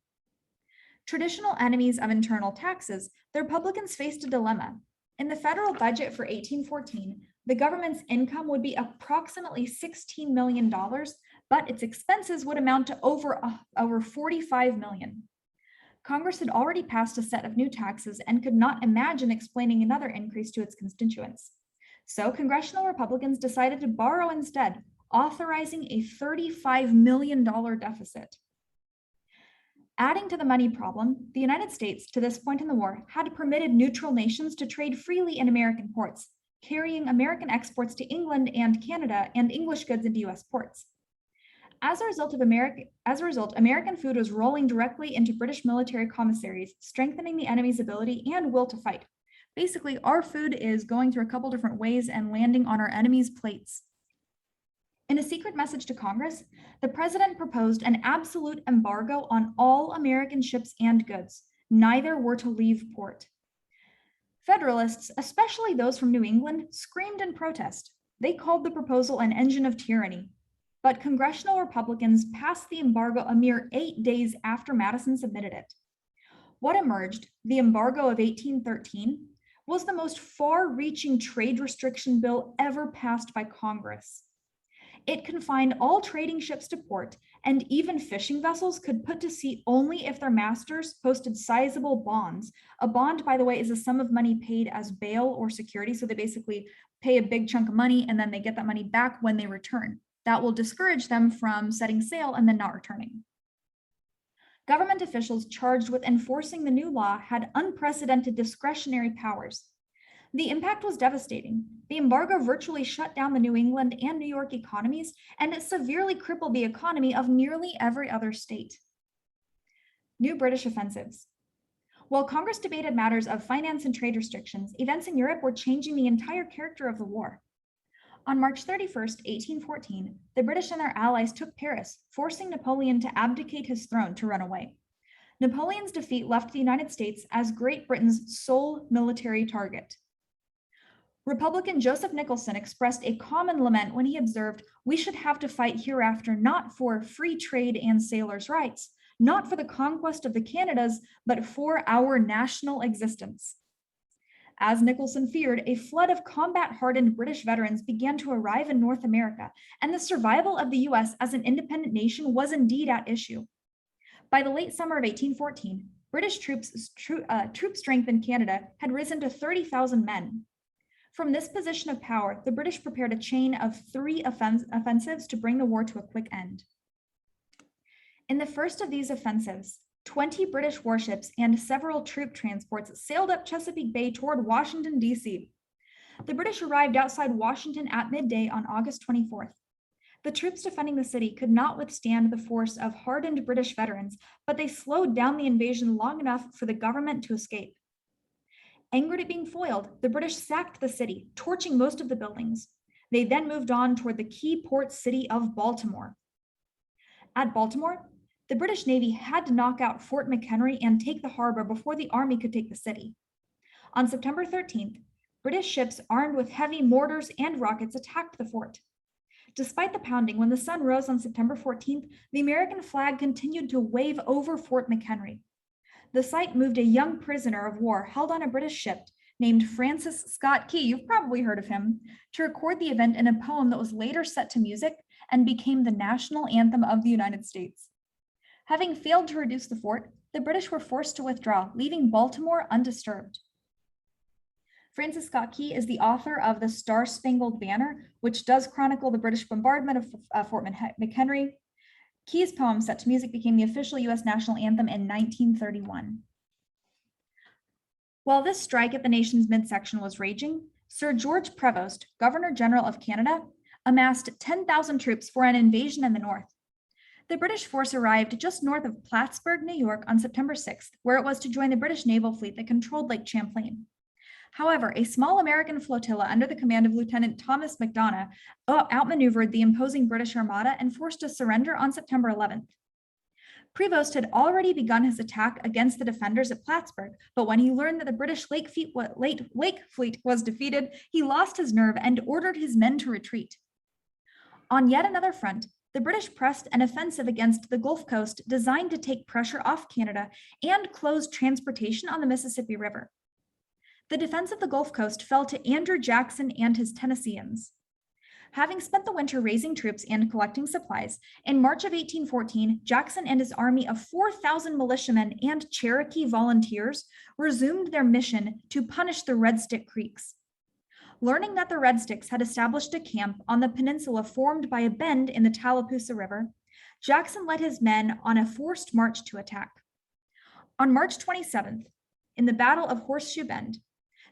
Traditional enemies of internal taxes, the Republicans faced a dilemma. In the federal budget for 1814, the government's income would be approximately $16 million, but its expenses would amount to over $45 million. Congress had already passed a set of new taxes and could not imagine explaining another increase to its constituents. So congressional Republicans decided to borrow instead, authorizing a $35 million deficit. Adding to the money problem, the United States, to this point in the war, had permitted neutral nations to trade freely in American ports, carrying American exports to England and Canada and English goods into US ports. As a result, American food was rolling directly into British military commissaries, strengthening the enemy's ability and will to fight. Basically, our food is going through a couple different ways and landing on our enemies' plates. In a secret message to Congress, the president proposed an absolute embargo on all American ships and goods. Neither were to leave port. Federalists, especially those from New England, screamed in protest. They called the proposal an engine of tyranny. But congressional Republicans passed the embargo a mere 8 days after Madison submitted it. What emerged, the embargo of 1813, was the most far-reaching trade restriction bill ever passed by Congress. It confined all trading ships to port, and even fishing vessels could put to sea only if their masters posted sizable bonds. A bond, by the way, is a sum of money paid as bail or security, so they basically pay a big chunk of money and then they get that money back when they return. That will discourage them from setting sail and then not returning. Government officials charged with enforcing the new law had unprecedented discretionary powers. The impact was devastating. The embargo virtually shut down the New England and New York economies, and it severely crippled the economy of nearly every other state. New British offensives. While Congress debated matters of finance and trade restrictions, events in Europe were changing the entire character of the war. On March 31st, 1814, the British and their allies took Paris, forcing Napoleon to abdicate his throne to run away. Napoleon's defeat left the United States as Great Britain's sole military target. Republican Joseph Nicholson expressed a common lament when he observed, "We should have to fight hereafter not for free trade and sailors' rights, not for the conquest of the Canadas, but for our national existence." As Nicholson feared, a flood of combat-hardened British veterans began to arrive in North America, and the survival of the US as an independent nation was indeed at issue. By the late summer of 1814, British troop strength in Canada had risen to 30,000 men. From this position of power, the British prepared a chain of 3 offensives to bring the war to a quick end. In the first of these offensives, 20 British warships and several troop transports sailed up Chesapeake Bay toward Washington, D.C. The British arrived outside Washington at midday on August 24th. The troops defending the city could not withstand the force of hardened British veterans, but they slowed down the invasion long enough for the government to escape. Angered at being foiled, the British sacked the city, torching most of the buildings. They then moved on toward the key port city of Baltimore. At Baltimore, the British Navy had to knock out Fort McHenry and take the harbor before the army could take the city. On September 13th, British ships armed with heavy mortars and rockets attacked the fort. Despite the pounding, when the sun rose on September 14th, the American flag continued to wave over Fort McHenry. The sight moved a young prisoner of war held on a British ship named Francis Scott Key, you've probably heard of him, to record the event in a poem that was later set to music and became the national anthem of the United States. Having failed to reduce the fort, the British were forced to withdraw, leaving Baltimore undisturbed. Francis Scott Key is the author of the Star-Spangled Banner, which does chronicle the British bombardment of Fort McHenry. Key's poem, set to music, became the official US national anthem in 1931. While this strike at the nation's midsection was raging, Sir George Prevost, Governor General of Canada, amassed 10,000 troops for an invasion in the north. The British force arrived just north of Plattsburgh, New York on September 6th, where it was to join the British naval fleet that controlled Lake Champlain. However, a small American flotilla under the command of Lieutenant Thomas MacDonough outmaneuvered the imposing British Armada and forced a surrender on September 11th. Prevost had already begun his attack against the defenders at Plattsburgh, but when he learned that the British Lake Fleet was defeated, he lost his nerve and ordered his men to retreat. On yet another front, the British pressed an offensive against the Gulf Coast designed to take pressure off Canada and close transportation on the Mississippi River. The defense of the Gulf Coast fell to Andrew Jackson and his Tennesseans. Having spent the winter raising troops and collecting supplies, in March of 1814, Jackson and his army of 4,000 militiamen and Cherokee volunteers resumed their mission to punish the Red Stick Creeks. Learning that the Red Sticks had established a camp on the peninsula formed by a bend in the Tallapoosa River, Jackson led his men on a forced march to attack. On March 27th, in the Battle of Horseshoe Bend,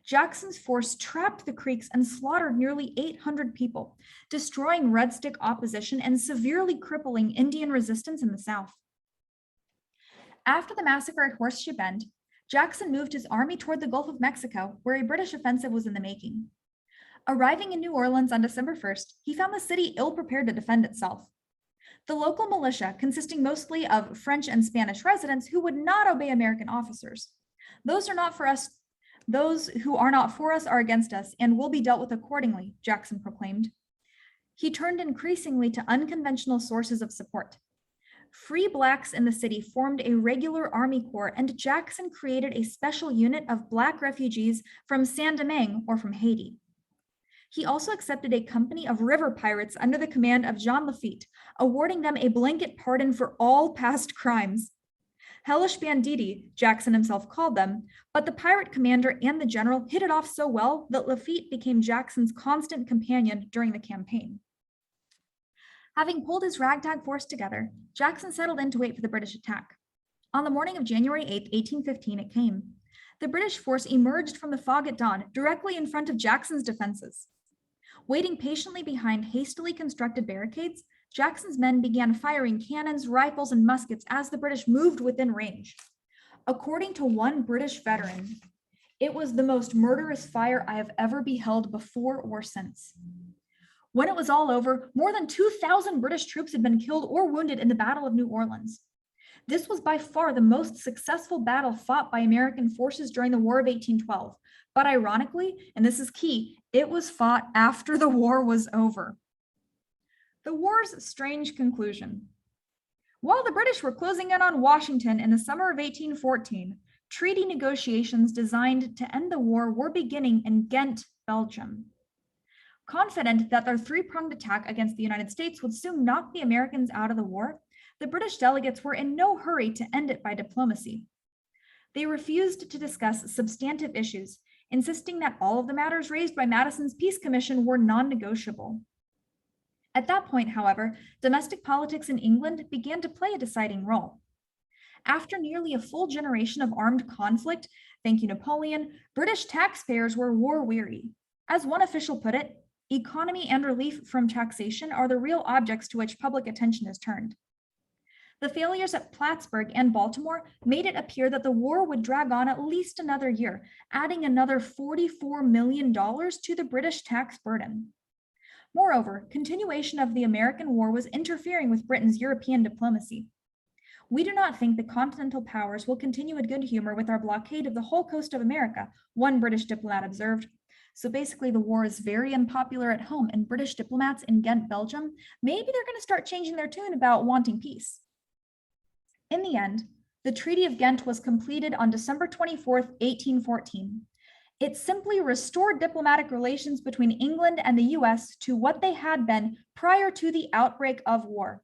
Jackson's force trapped the Creeks and slaughtered nearly 800 people, destroying Red Stick opposition and severely crippling Indian resistance in the South. After the massacre at Horseshoe Bend, Jackson moved his army toward the Gulf of Mexico, where a British offensive was in the making. Arriving in New Orleans on December 1st, he found the city ill-prepared to defend itself. The local militia, consisting mostly of French and Spanish residents who would not obey American officers. Those who are not for us are against us and will be dealt with accordingly, Jackson proclaimed. He turned increasingly to unconventional sources of support. Free blacks in the city formed a regular army corps, and Jackson created a special unit of black refugees from Saint-Domingue or from Haiti. He also accepted a company of river pirates under the command of Jean Lafitte, awarding them a blanket pardon for all past crimes. Hellish banditti, Jackson himself called them, but the pirate commander and the general hit it off so well that Lafitte became Jackson's constant companion during the campaign. Having pulled his ragtag force together, Jackson settled in to wait for the British attack. On the morning of January 8, 1815, it came. The British force emerged from the fog at dawn, directly in front of Jackson's defenses. Waiting patiently behind hastily constructed barricades, Jackson's men began firing cannons, rifles, and muskets as the British moved within range. According to one British veteran, it was the most murderous fire I have ever beheld before or since. When it was all over, more than 2,000 British troops had been killed or wounded in the Battle of New Orleans. This was by far the most successful battle fought by American forces during the War of 1812. But ironically, and this is key, it was fought after the war was over. The war's strange conclusion. While the British were closing in on Washington in the summer of 1814, treaty negotiations designed to end the war were beginning in Ghent, Belgium. Confident that their three-pronged attack against the United States would soon knock the Americans out of the war, the British delegates were in no hurry to end it by diplomacy. They refused to discuss substantive issues, insisting that all of the matters raised by Madison's Peace Commission were non-negotiable. At that point, however, domestic politics in England began to play a deciding role. After nearly a full generation of armed conflict, thank you, Napoleon, British taxpayers were war-weary. As one official put it, economy and relief from taxation are the real objects to which public attention is turned. The failures at Plattsburgh and Baltimore made it appear that the war would drag on at least another year, adding another $44 million to the British tax burden. Moreover, continuation of the American war was interfering with Britain's European diplomacy. We do not think the continental powers will continue in good humor with our blockade of the whole coast of America, one British diplomat observed. So basically, the war is very unpopular at home, and British diplomats in Ghent, Belgium, maybe they're going to start changing their tune about wanting peace. In the end, the Treaty of Ghent was completed on December 24, 1814. It simply restored diplomatic relations between England and the US to what they had been prior to the outbreak of war.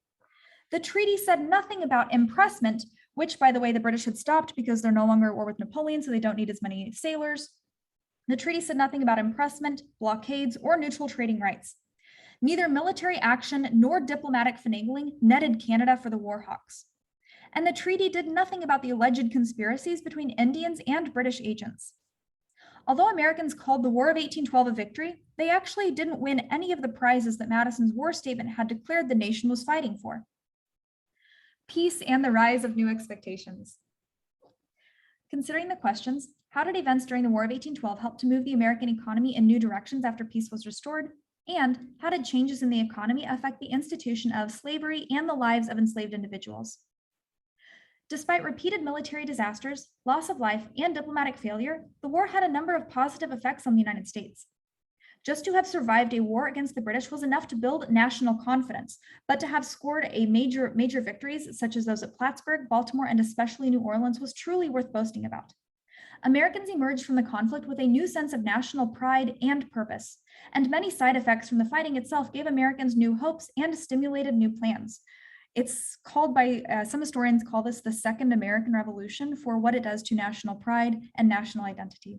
The treaty said nothing about impressment, which, by the way, the British had stopped because they're no longer at war with Napoleon, so they don't need as many sailors. The treaty said nothing about impressment, blockades, or neutral trading rights. Neither military action nor diplomatic finagling netted Canada for the war hawks. And the treaty did nothing about the alleged conspiracies between Indians and British agents. Although Americans called the War of 1812 a victory, they actually didn't win any of the prizes that Madison's war statement had declared the nation was fighting for. Peace and the rise of new expectations. Considering the questions, how did events during the War of 1812 help to move the American economy in new directions after peace was restored? And how did changes in the economy affect the institution of slavery and the lives of enslaved individuals? Despite repeated military disasters, loss of life, and diplomatic failure, the war had a number of positive effects on the United States. Just to have survived a war against the British was enough to build national confidence, but to have scored major victories, such as those at Plattsburgh, Baltimore, and especially New Orleans, was truly worth boasting about. Americans emerged from the conflict with a new sense of national pride and purpose, and many side effects from the fighting itself gave Americans new hopes and stimulated new plans. It's called by, some historians call this the Second American Revolution for what it does to national pride and national identity.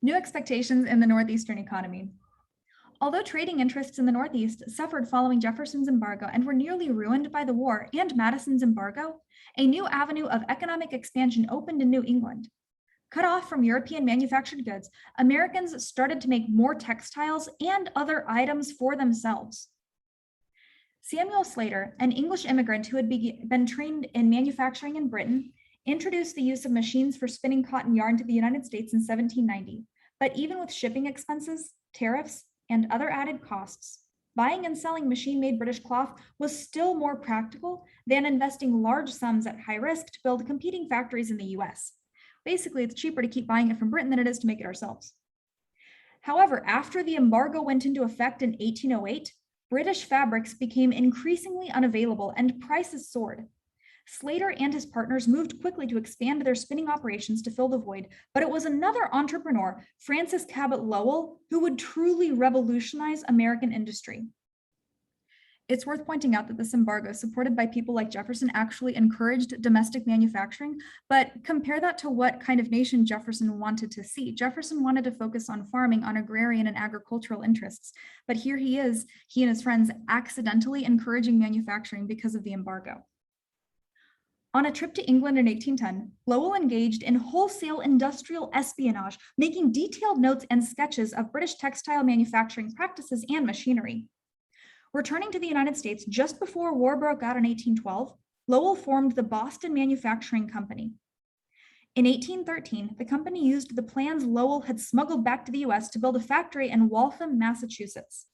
New expectations in the Northeastern economy. Although trading interests in the Northeast suffered following Jefferson's embargo and were nearly ruined by the war and Madison's embargo, a new avenue of economic expansion opened in New England. Cut off from European manufactured goods, Americans started to make more textiles and other items for themselves. Samuel Slater, an English immigrant who had been trained in manufacturing in Britain, introduced the use of machines for spinning cotton yarn to the United States in 1790. But even with shipping expenses, tariffs, and other added costs, buying and selling machine-made British cloth was still more practical than investing large sums at high risk to build competing factories in the US. Basically, it's cheaper to keep buying it from Britain than it is to make it ourselves. However, after the embargo went into effect in 1808, British fabrics became increasingly unavailable and prices soared. Slater and his partners moved quickly to expand their spinning operations to fill the void, but it was another entrepreneur, Francis Cabot Lowell, who would truly revolutionize American industry. It's worth pointing out that this embargo, supported by people like Jefferson, actually encouraged domestic manufacturing, but compare that to what kind of nation Jefferson wanted to see. Jefferson wanted to focus on farming, on agrarian and agricultural interests, but here he is, he and his friends, accidentally encouraging manufacturing because of the embargo. On a trip to England in 1810, Lowell engaged in wholesale industrial espionage, making detailed notes and sketches of British textile manufacturing practices and machinery. Returning to the United States just before war broke out in 1812, Lowell formed the Boston Manufacturing Company. In 1813, the company used the plans Lowell had smuggled back to the US to build a factory in Waltham, Massachusetts.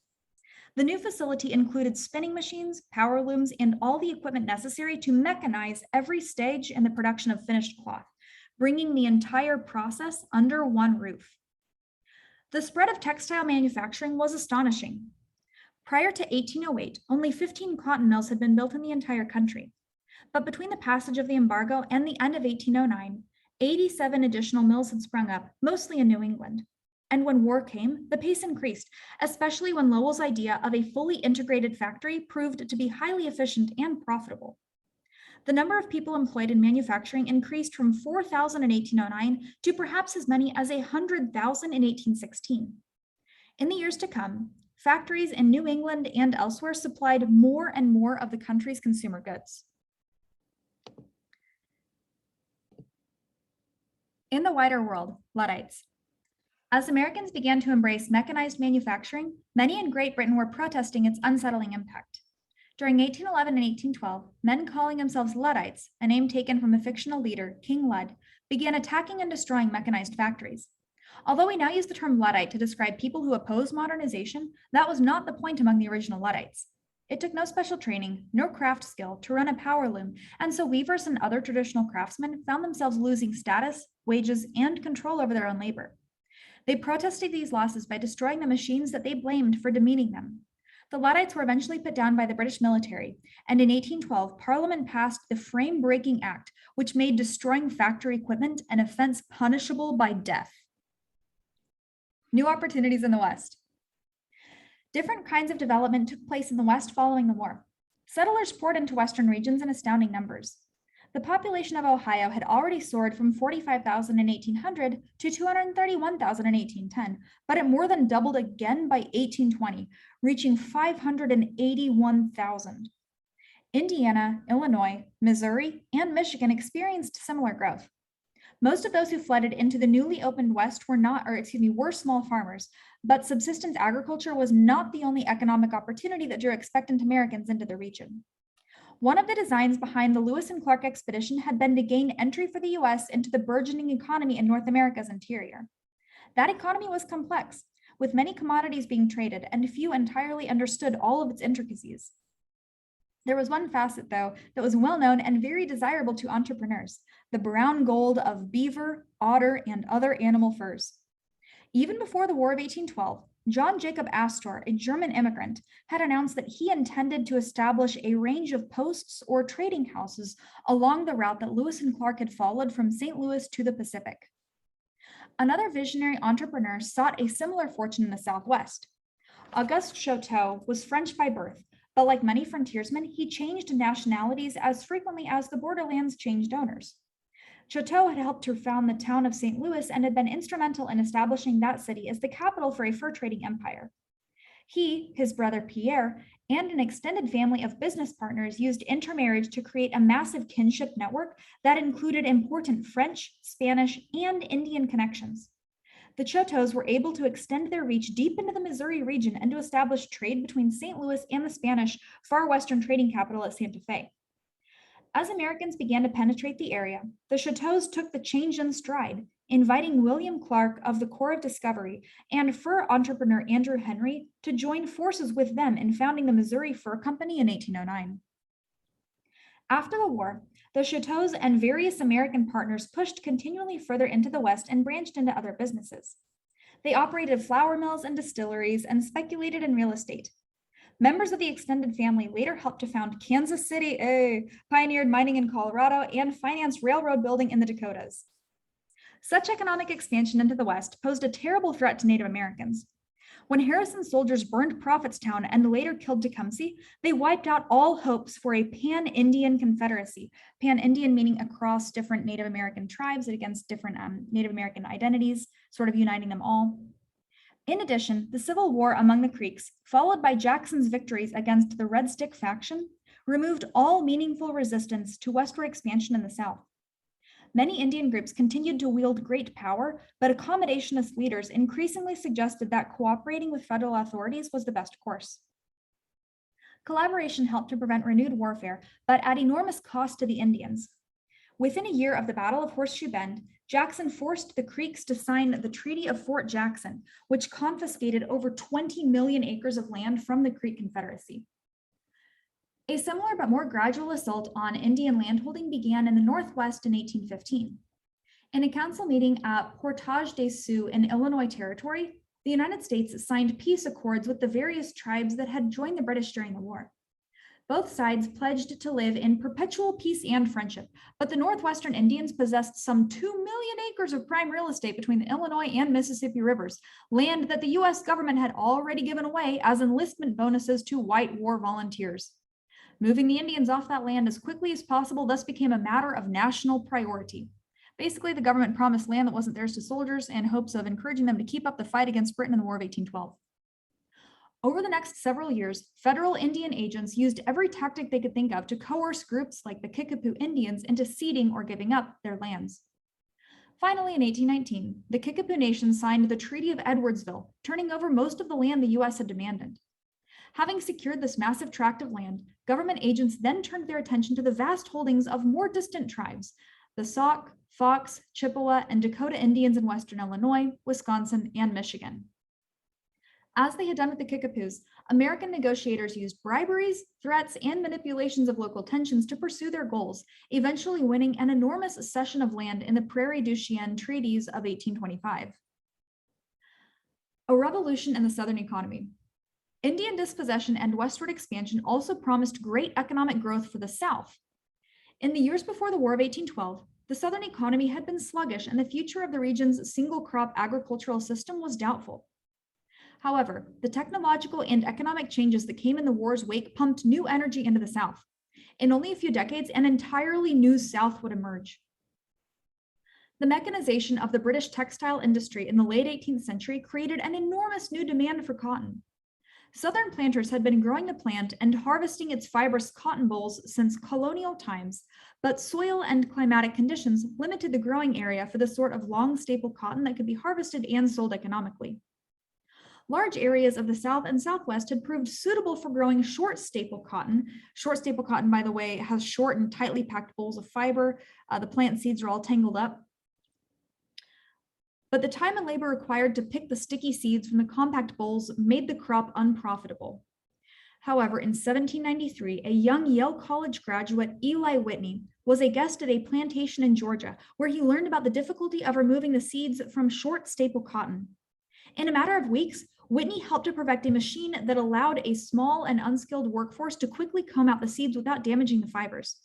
The new facility included spinning machines, power looms, and all the equipment necessary to mechanize every stage in the production of finished cloth, bringing the entire process under one roof. The spread of textile manufacturing was astonishing. Prior to 1808, only 15 cotton mills had been built in the entire country. But between the passage of the embargo and the end of 1809, 87 additional mills had sprung up, mostly in New England. And when war came, the pace increased, especially when Lowell's idea of a fully integrated factory proved to be highly efficient and profitable. The number of people employed in manufacturing increased from 4,000 in 1809 to perhaps as many as 100,000 in 1816. In the years to come, factories in New England and elsewhere supplied more and more of the country's consumer goods. In the wider world, Luddites. As Americans began to embrace mechanized manufacturing, many in Great Britain were protesting its unsettling impact. During 1811 and 1812, men calling themselves Luddites, a name taken from a fictional leader, King Lud, began attacking and destroying mechanized factories. Although we now use the term Luddite to describe people who oppose modernization, that was not the point among the original Luddites. It took no special training, nor craft skill to run a power loom, and so weavers and other traditional craftsmen found themselves losing status, wages, and control over their own labor. They protested these losses by destroying the machines that they blamed for demeaning them. The Luddites were eventually put down by the British military, and in 1812, Parliament passed the Frame-Breaking Act, which made destroying factory equipment an offense punishable by death. New opportunities in the West. Different kinds of development took place in the West following the war. Settlers poured into Western regions in astounding numbers. The population of Ohio had already soared from 45,000 in 1800 to 231,000 in 1810, but it more than doubled again by 1820, reaching 581,000. Indiana, Illinois, Missouri, and Michigan experienced similar growth. Most of those who flooded into the newly opened West were small farmers, but subsistence agriculture was not the only economic opportunity that drew expectant Americans into the region. One of the designs behind the Lewis and Clark expedition had been to gain entry for the US into the burgeoning economy in North America's interior. That economy was complex, with many commodities being traded, and few entirely understood all of its intricacies. There was one facet, though, that was well known and very desirable to entrepreneurs: the brown gold of beaver, otter, and other animal furs. Even before the War of 1812, John Jacob Astor, a German immigrant, had announced that he intended to establish a range of posts or trading houses along the route that Lewis and Clark had followed from St. Louis to the Pacific. Another visionary entrepreneur sought a similar fortune in the Southwest. Auguste Chouteau was French by birth, but like many frontiersmen, he changed nationalities as frequently as the borderlands changed owners. Chouteau had helped to found the town of St. Louis and had been instrumental in establishing that city as the capital for a fur trading empire. He, his brother Pierre, and an extended family of business partners used intermarriage to create a massive kinship network that included important French, Spanish, and Indian connections. The Chouteaus were able to extend their reach deep into the Missouri region and to establish trade between St. Louis and the Spanish far western trading capital at Santa Fe. As Americans began to penetrate the area, the Chouteaus took the change in stride, inviting William Clark of the Corps of Discovery and fur entrepreneur Andrew Henry to join forces with them in founding the Missouri Fur Company in 1809. After the war, the Chouteaus and various American partners pushed continually further into the West and branched into other businesses. They operated flour mills and distilleries and speculated in real estate. Members of the extended family later helped to found Kansas City, pioneered mining in Colorado, and financed railroad building in the Dakotas. Such economic expansion into the West posed a terrible threat to Native Americans. When Harrison's soldiers burned Prophetstown and later killed Tecumseh, they wiped out all hopes for a pan-Indian confederacy, pan-Indian meaning across different Native American tribes against different Native American identities, sort of uniting them all. In addition, the Civil War among the Creeks, followed by Jackson's victories against the Red Stick faction, removed all meaningful resistance to westward expansion in the South. Many Indian groups continued to wield great power, but accommodationist leaders increasingly suggested that cooperating with federal authorities was the best course. Collaboration helped to prevent renewed warfare, but at enormous cost to the Indians. Within a year of the Battle of Horseshoe Bend, Jackson forced the Creeks to sign the Treaty of Fort Jackson, which confiscated over 20 million acres of land from the Creek Confederacy. A similar but more gradual assault on Indian landholding began in the Northwest in 1815. In a council meeting at Portage des Sioux in Illinois Territory, the United States signed peace accords with the various tribes that had joined the British during the war. Both sides pledged to live in perpetual peace and friendship, but the Northwestern Indians possessed some 2 million acres of prime real estate between the Illinois and Mississippi rivers, land that the US government had already given away as enlistment bonuses to white war volunteers. Moving the Indians off that land as quickly as possible thus became a matter of national priority. Basically, the government promised land that wasn't theirs to soldiers in hopes of encouraging them to keep up the fight against Britain in the War of 1812. Over the next several years, federal Indian agents used every tactic they could think of to coerce groups like the Kickapoo Indians into ceding or giving up their lands. Finally, in 1819, the Kickapoo Nation signed the Treaty of Edwardsville, turning over most of the land the US had demanded. Having secured this massive tract of land, government agents then turned their attention to the vast holdings of more distant tribes, the Sauk, Fox, Chippewa, and Dakota Indians in western Illinois, Wisconsin, and Michigan. As they had done with the Kickapoos, American negotiators used briberies, threats, and manipulations of local tensions to pursue their goals, eventually winning an enormous cession of land in the Prairie du Chien treaties of 1825. A revolution in the Southern economy. Indian dispossession and westward expansion also promised great economic growth for the South. In the years before the War of 1812, the Southern economy had been sluggish and the future of the region's single-crop agricultural system was doubtful. However, the technological and economic changes that came in the war's wake pumped new energy into the South. In only a few decades, an entirely new South would emerge. The mechanization of the British textile industry in the late 18th century created an enormous new demand for cotton. Southern planters had been growing the plant and harvesting its fibrous cotton bolls since colonial times, but soil and climatic conditions limited the growing area for the sort of long staple cotton that could be harvested and sold economically. Large areas of the South and Southwest had proved suitable for growing short staple cotton. Short staple cotton, by the way, has short and tightly packed bolls of fiber. The plant seeds are all tangled up. But the time and labor required to pick the sticky seeds from the compact bolls made the crop unprofitable. However, in 1793, a young Yale College graduate, Eli Whitney, was a guest at a plantation in Georgia, where he learned about the difficulty of removing the seeds from short staple cotton. In a matter of weeks, Whitney helped to perfect a machine that allowed a small and unskilled workforce to quickly comb out the seeds without damaging the fibers.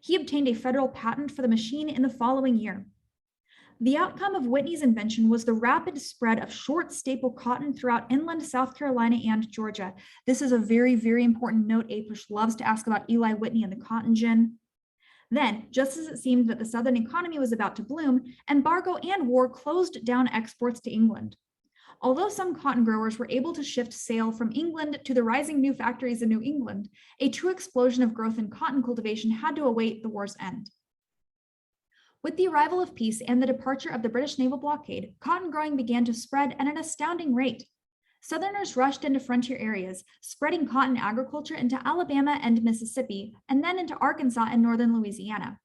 He obtained a federal patent for the machine in the following year. The outcome of Whitney's invention was the rapid spread of short staple cotton throughout inland South Carolina and Georgia. This is a very, very important note. APUSH loves to ask about Eli Whitney and the cotton gin. Then, just as it seemed that the Southern economy was about to bloom, embargo and war closed down exports to England. Although some cotton growers were able to shift sale from England to the rising new factories in New England, a true explosion of growth in cotton cultivation had to await the war's end. With the arrival of peace and the departure of the British naval blockade, cotton growing began to spread at an astounding rate. Southerners rushed into frontier areas, spreading cotton agriculture into Alabama and Mississippi, and then into Arkansas and northern Louisiana.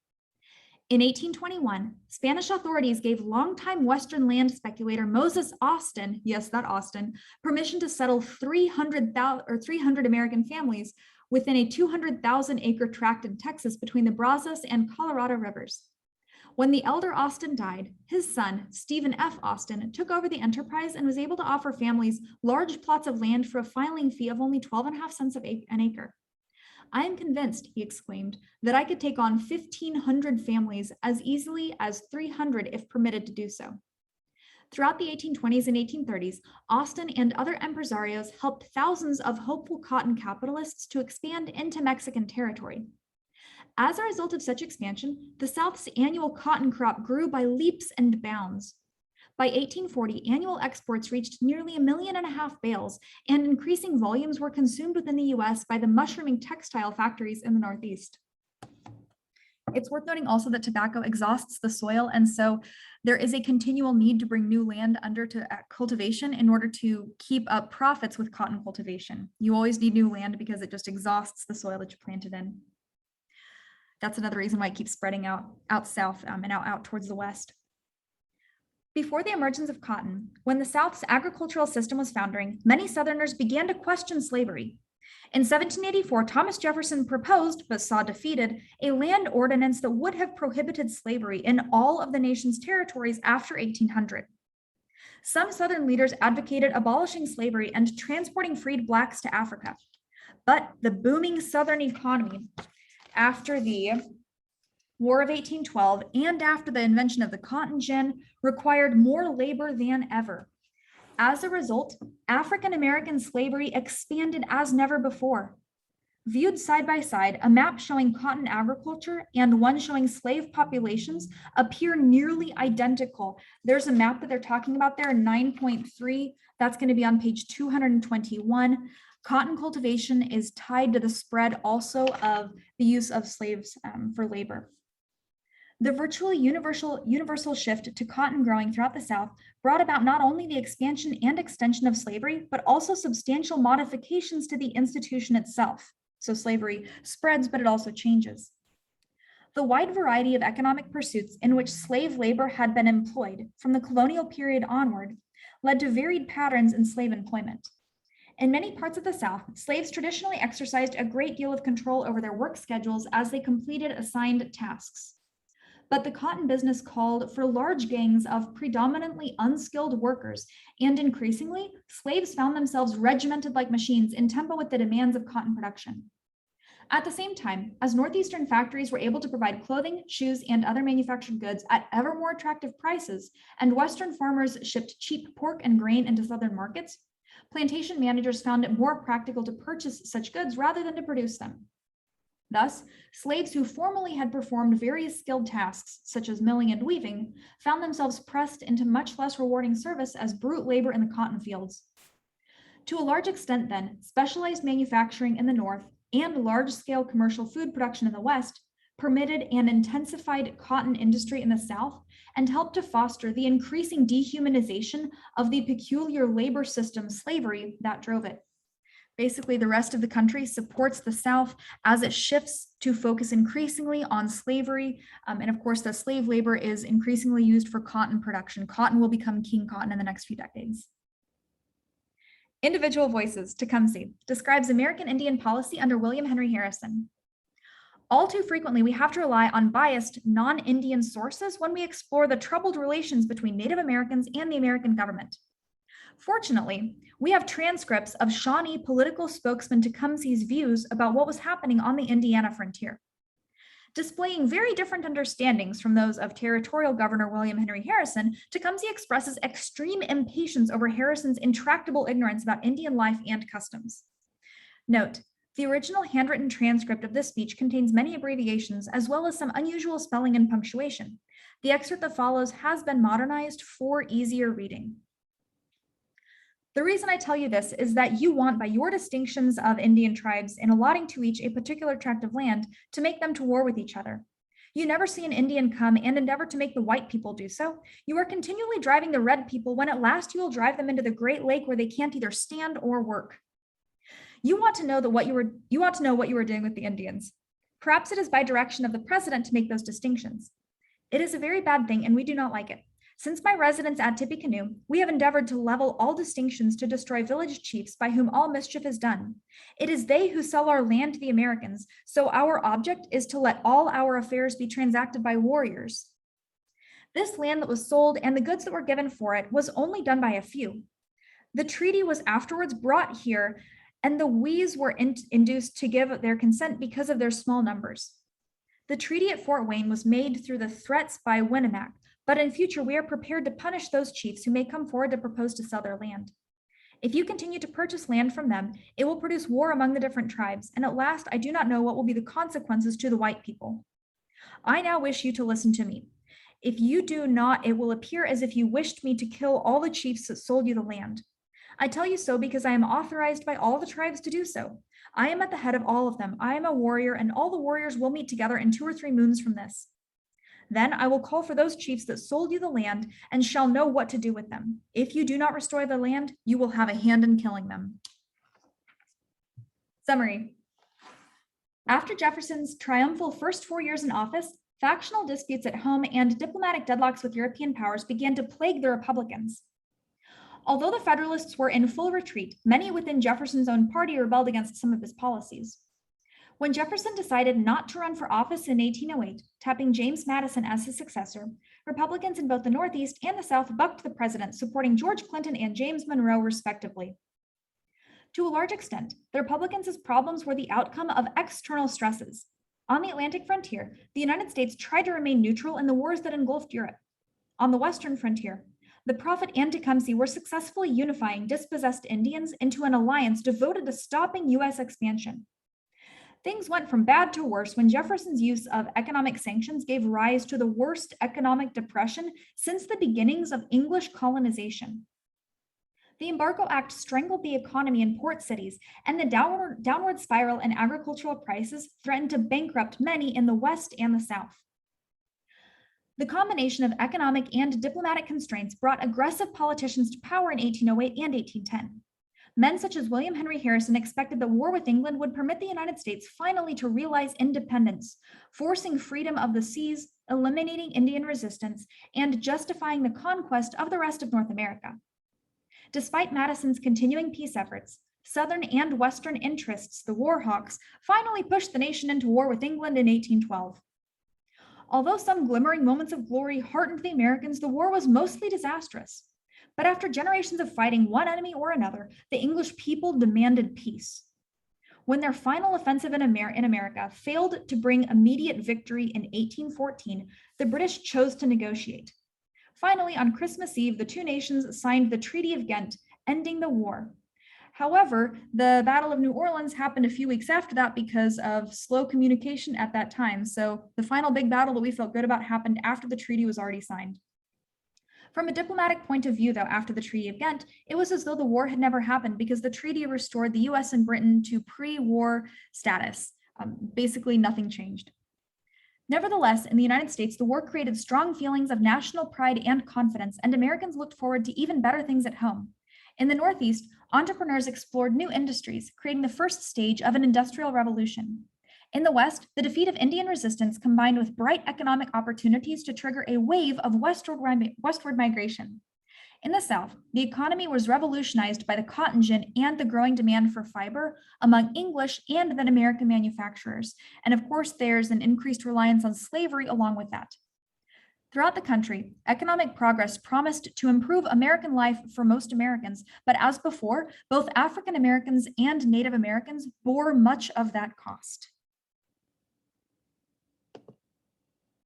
In 1821, Spanish authorities gave longtime Western land speculator Moses Austin, yes, that Austin, permission to settle 300 American families within a 200,000-acre tract in Texas between the Brazos and Colorado rivers. When the elder Austin died, his son, Stephen F. Austin, took over the enterprise and was able to offer families large plots of land for a filing fee of only 12.5 cents an acre. "I am convinced," he exclaimed, "that I could take on 1,500 families as easily as 300 if permitted to do so." Throughout the 1820s and 1830s, Austin and other empresarios helped thousands of hopeful cotton capitalists to expand into Mexican territory. As a result of such expansion, the South's annual cotton crop grew by leaps and bounds. By 1840, annual exports reached nearly 1.5 million bales, and increasing volumes were consumed within the US by the mushrooming textile factories in the Northeast. It's worth noting also that tobacco exhausts the soil, and so there is a continual need to bring new land under to cultivation in order to keep up profits with cotton cultivation. You always need new land because it just exhausts the soil that you planted in. That's another reason why it keeps spreading out south and out towards the west. Before the emergence of cotton, when the South's agricultural system was foundering, many Southerners began to question slavery. In 1784, Thomas Jefferson proposed, but saw defeated, a land ordinance that would have prohibited slavery in all of the nation's territories after 1800. Some Southern leaders advocated abolishing slavery and transporting freed Blacks to Africa. But the booming Southern economy after the War of 1812 and after the invention of the cotton gin required more labor than ever. As a result, African American slavery expanded as never before. Viewed side by side, a map showing cotton agriculture and one showing slave populations appear nearly identical. There's a map that they're talking about there, 9.3. That's going to be on page 221. Cotton cultivation is tied to the spread also of the use of slaves for labor. The virtually universal shift to cotton growing throughout the South brought about not only the expansion and extension of slavery, but also substantial modifications to the institution itself. So slavery spreads, but it also changes. The wide variety of economic pursuits in which slave labor had been employed from the colonial period onward led to varied patterns in slave employment. In many parts of the South, slaves traditionally exercised a great deal of control over their work schedules as they completed assigned tasks. But the cotton business called for large gangs of predominantly unskilled workers, and increasingly, slaves found themselves regimented like machines in tempo with the demands of cotton production. At the same time, as Northeastern factories were able to provide clothing, shoes, and other manufactured goods at ever more attractive prices, and Western farmers shipped cheap pork and grain into Southern markets, plantation managers found it more practical to purchase such goods rather than to produce them. Thus, slaves who formerly had performed various skilled tasks, such as milling and weaving, found themselves pressed into much less rewarding service as brute labor in the cotton fields. To a large extent, then, specialized manufacturing in the North and large-scale commercial food production in the West permitted an intensified cotton industry in the South and helped to foster the increasing dehumanization of the peculiar labor system slavery that drove it. Basically, the rest of the country supports the South as it shifts to focus increasingly on slavery. And of course, the slave labor is increasingly used for cotton production. Cotton will become king cotton in the next few decades. Individual Voices, Tecumseh, describes American Indian policy under William Henry Harrison. All too frequently, we have to rely on biased, non-Indian sources when we explore the troubled relations between Native Americans and the American government. Fortunately, we have transcripts of Shawnee political spokesman Tecumseh's views about what was happening on the Indiana frontier. Displaying very different understandings from those of territorial Governor William Henry Harrison, Tecumseh expresses extreme impatience over Harrison's intractable ignorance about Indian life and customs. Note, the original handwritten transcript of this speech contains many abbreviations as well as some unusual spelling and punctuation. The excerpt that follows has been modernized for easier reading. The reason I tell you this is that you want, by your distinctions of Indian tribes in allotting to each a particular tract of land, to make them to war with each other. You never see an Indian come and endeavor to make the white people do so. You are continually driving the red people when at last you will drive them into the Great Lake where they can't either stand or work. You want to know what you were doing with the Indians. Perhaps it is by direction of the president to make those distinctions. It is a very bad thing and we do not like it. Since my residence at Tippecanoe, we have endeavored to level all distinctions to destroy village chiefs by whom all mischief is done. It is they who sell our land to the Americans, so our object is to let all our affairs be transacted by warriors. This land that was sold and the goods that were given for it was only done by a few. The treaty was afterwards brought here, and the wees were induced to give their consent because of their small numbers. The treaty at Fort Wayne was made through the threats by Winnemac, but in future, we are prepared to punish those chiefs who may come forward to propose to sell their land. If you continue to purchase land from them, it will produce war among the different tribes, and at last, I do not know what will be the consequences to the white people. I now wish you to listen to me. If you do not, it will appear as if you wished me to kill all the chiefs that sold you the land. I tell you so because I am authorized by all the tribes to do so. I am at the head of all of them. I am a warrior, and all the warriors will meet together in 2 or 3 moons from this. Then I will call for those chiefs that sold you the land and shall know what to do with them. If you do not restore the land, you will have a hand in killing them. Summary. After Jefferson's triumphal first 4 years in office, factional disputes at home and diplomatic deadlocks with European powers began to plague the Republicans. Although the Federalists were in full retreat, many within Jefferson's own party rebelled against some of his policies. When Jefferson decided not to run for office in 1808, tapping James Madison as his successor, Republicans in both the Northeast and the South bucked the president, supporting George Clinton and James Monroe, respectively. To a large extent, the Republicans' problems were the outcome of external stresses. On the Atlantic frontier, the United States tried to remain neutral in the wars that engulfed Europe. On the Western frontier, the Prophet and Tecumseh were successfully unifying dispossessed Indians into an alliance devoted to stopping U.S. expansion. Things went from bad to worse when Jefferson's use of economic sanctions gave rise to the worst economic depression since the beginnings of English colonization. The Embargo Act strangled the economy in port cities, and the downward spiral in agricultural prices threatened to bankrupt many in the West and the South. The combination of economic and diplomatic constraints brought aggressive politicians to power in 1808 and 1810. Men such as William Henry Harrison expected the war with England would permit the United States finally to realize independence, forcing freedom of the seas, eliminating Indian resistance, and justifying the conquest of the rest of North America. Despite Madison's continuing peace efforts, Southern and Western interests, the war hawks, finally pushed the nation into war with England in 1812. Although some glimmering moments of glory heartened the Americans, the war was mostly disastrous. But after generations of fighting one enemy or another, the English people demanded peace. When their final offensive in America failed to bring immediate victory in 1814, the British chose to negotiate. Finally, on Christmas Eve, the two nations signed the Treaty of Ghent, ending the war. However, the Battle of New Orleans happened a few weeks after that because of slow communication at that time. So the final big battle that we felt good about happened after the treaty was already signed. From a diplomatic point of view, though, after the Treaty of Ghent, it was as though the war had never happened because the treaty restored the US and Britain to pre-war status. Basically, nothing changed. Nevertheless, in the United States, the war created strong feelings of national pride and confidence, and Americans looked forward to even better things at home. In the Northeast, entrepreneurs explored new industries, creating the first stage of an industrial revolution. In the West, the defeat of Indian resistance combined with bright economic opportunities to trigger a wave of westward migration. In the South, the economy was revolutionized by the cotton gin and the growing demand for fiber among English and then American manufacturers. And of course, there's an increased reliance on slavery along with that. Throughout the country, economic progress promised to improve American life for most Americans, but as before, both African Americans and Native Americans bore much of that cost.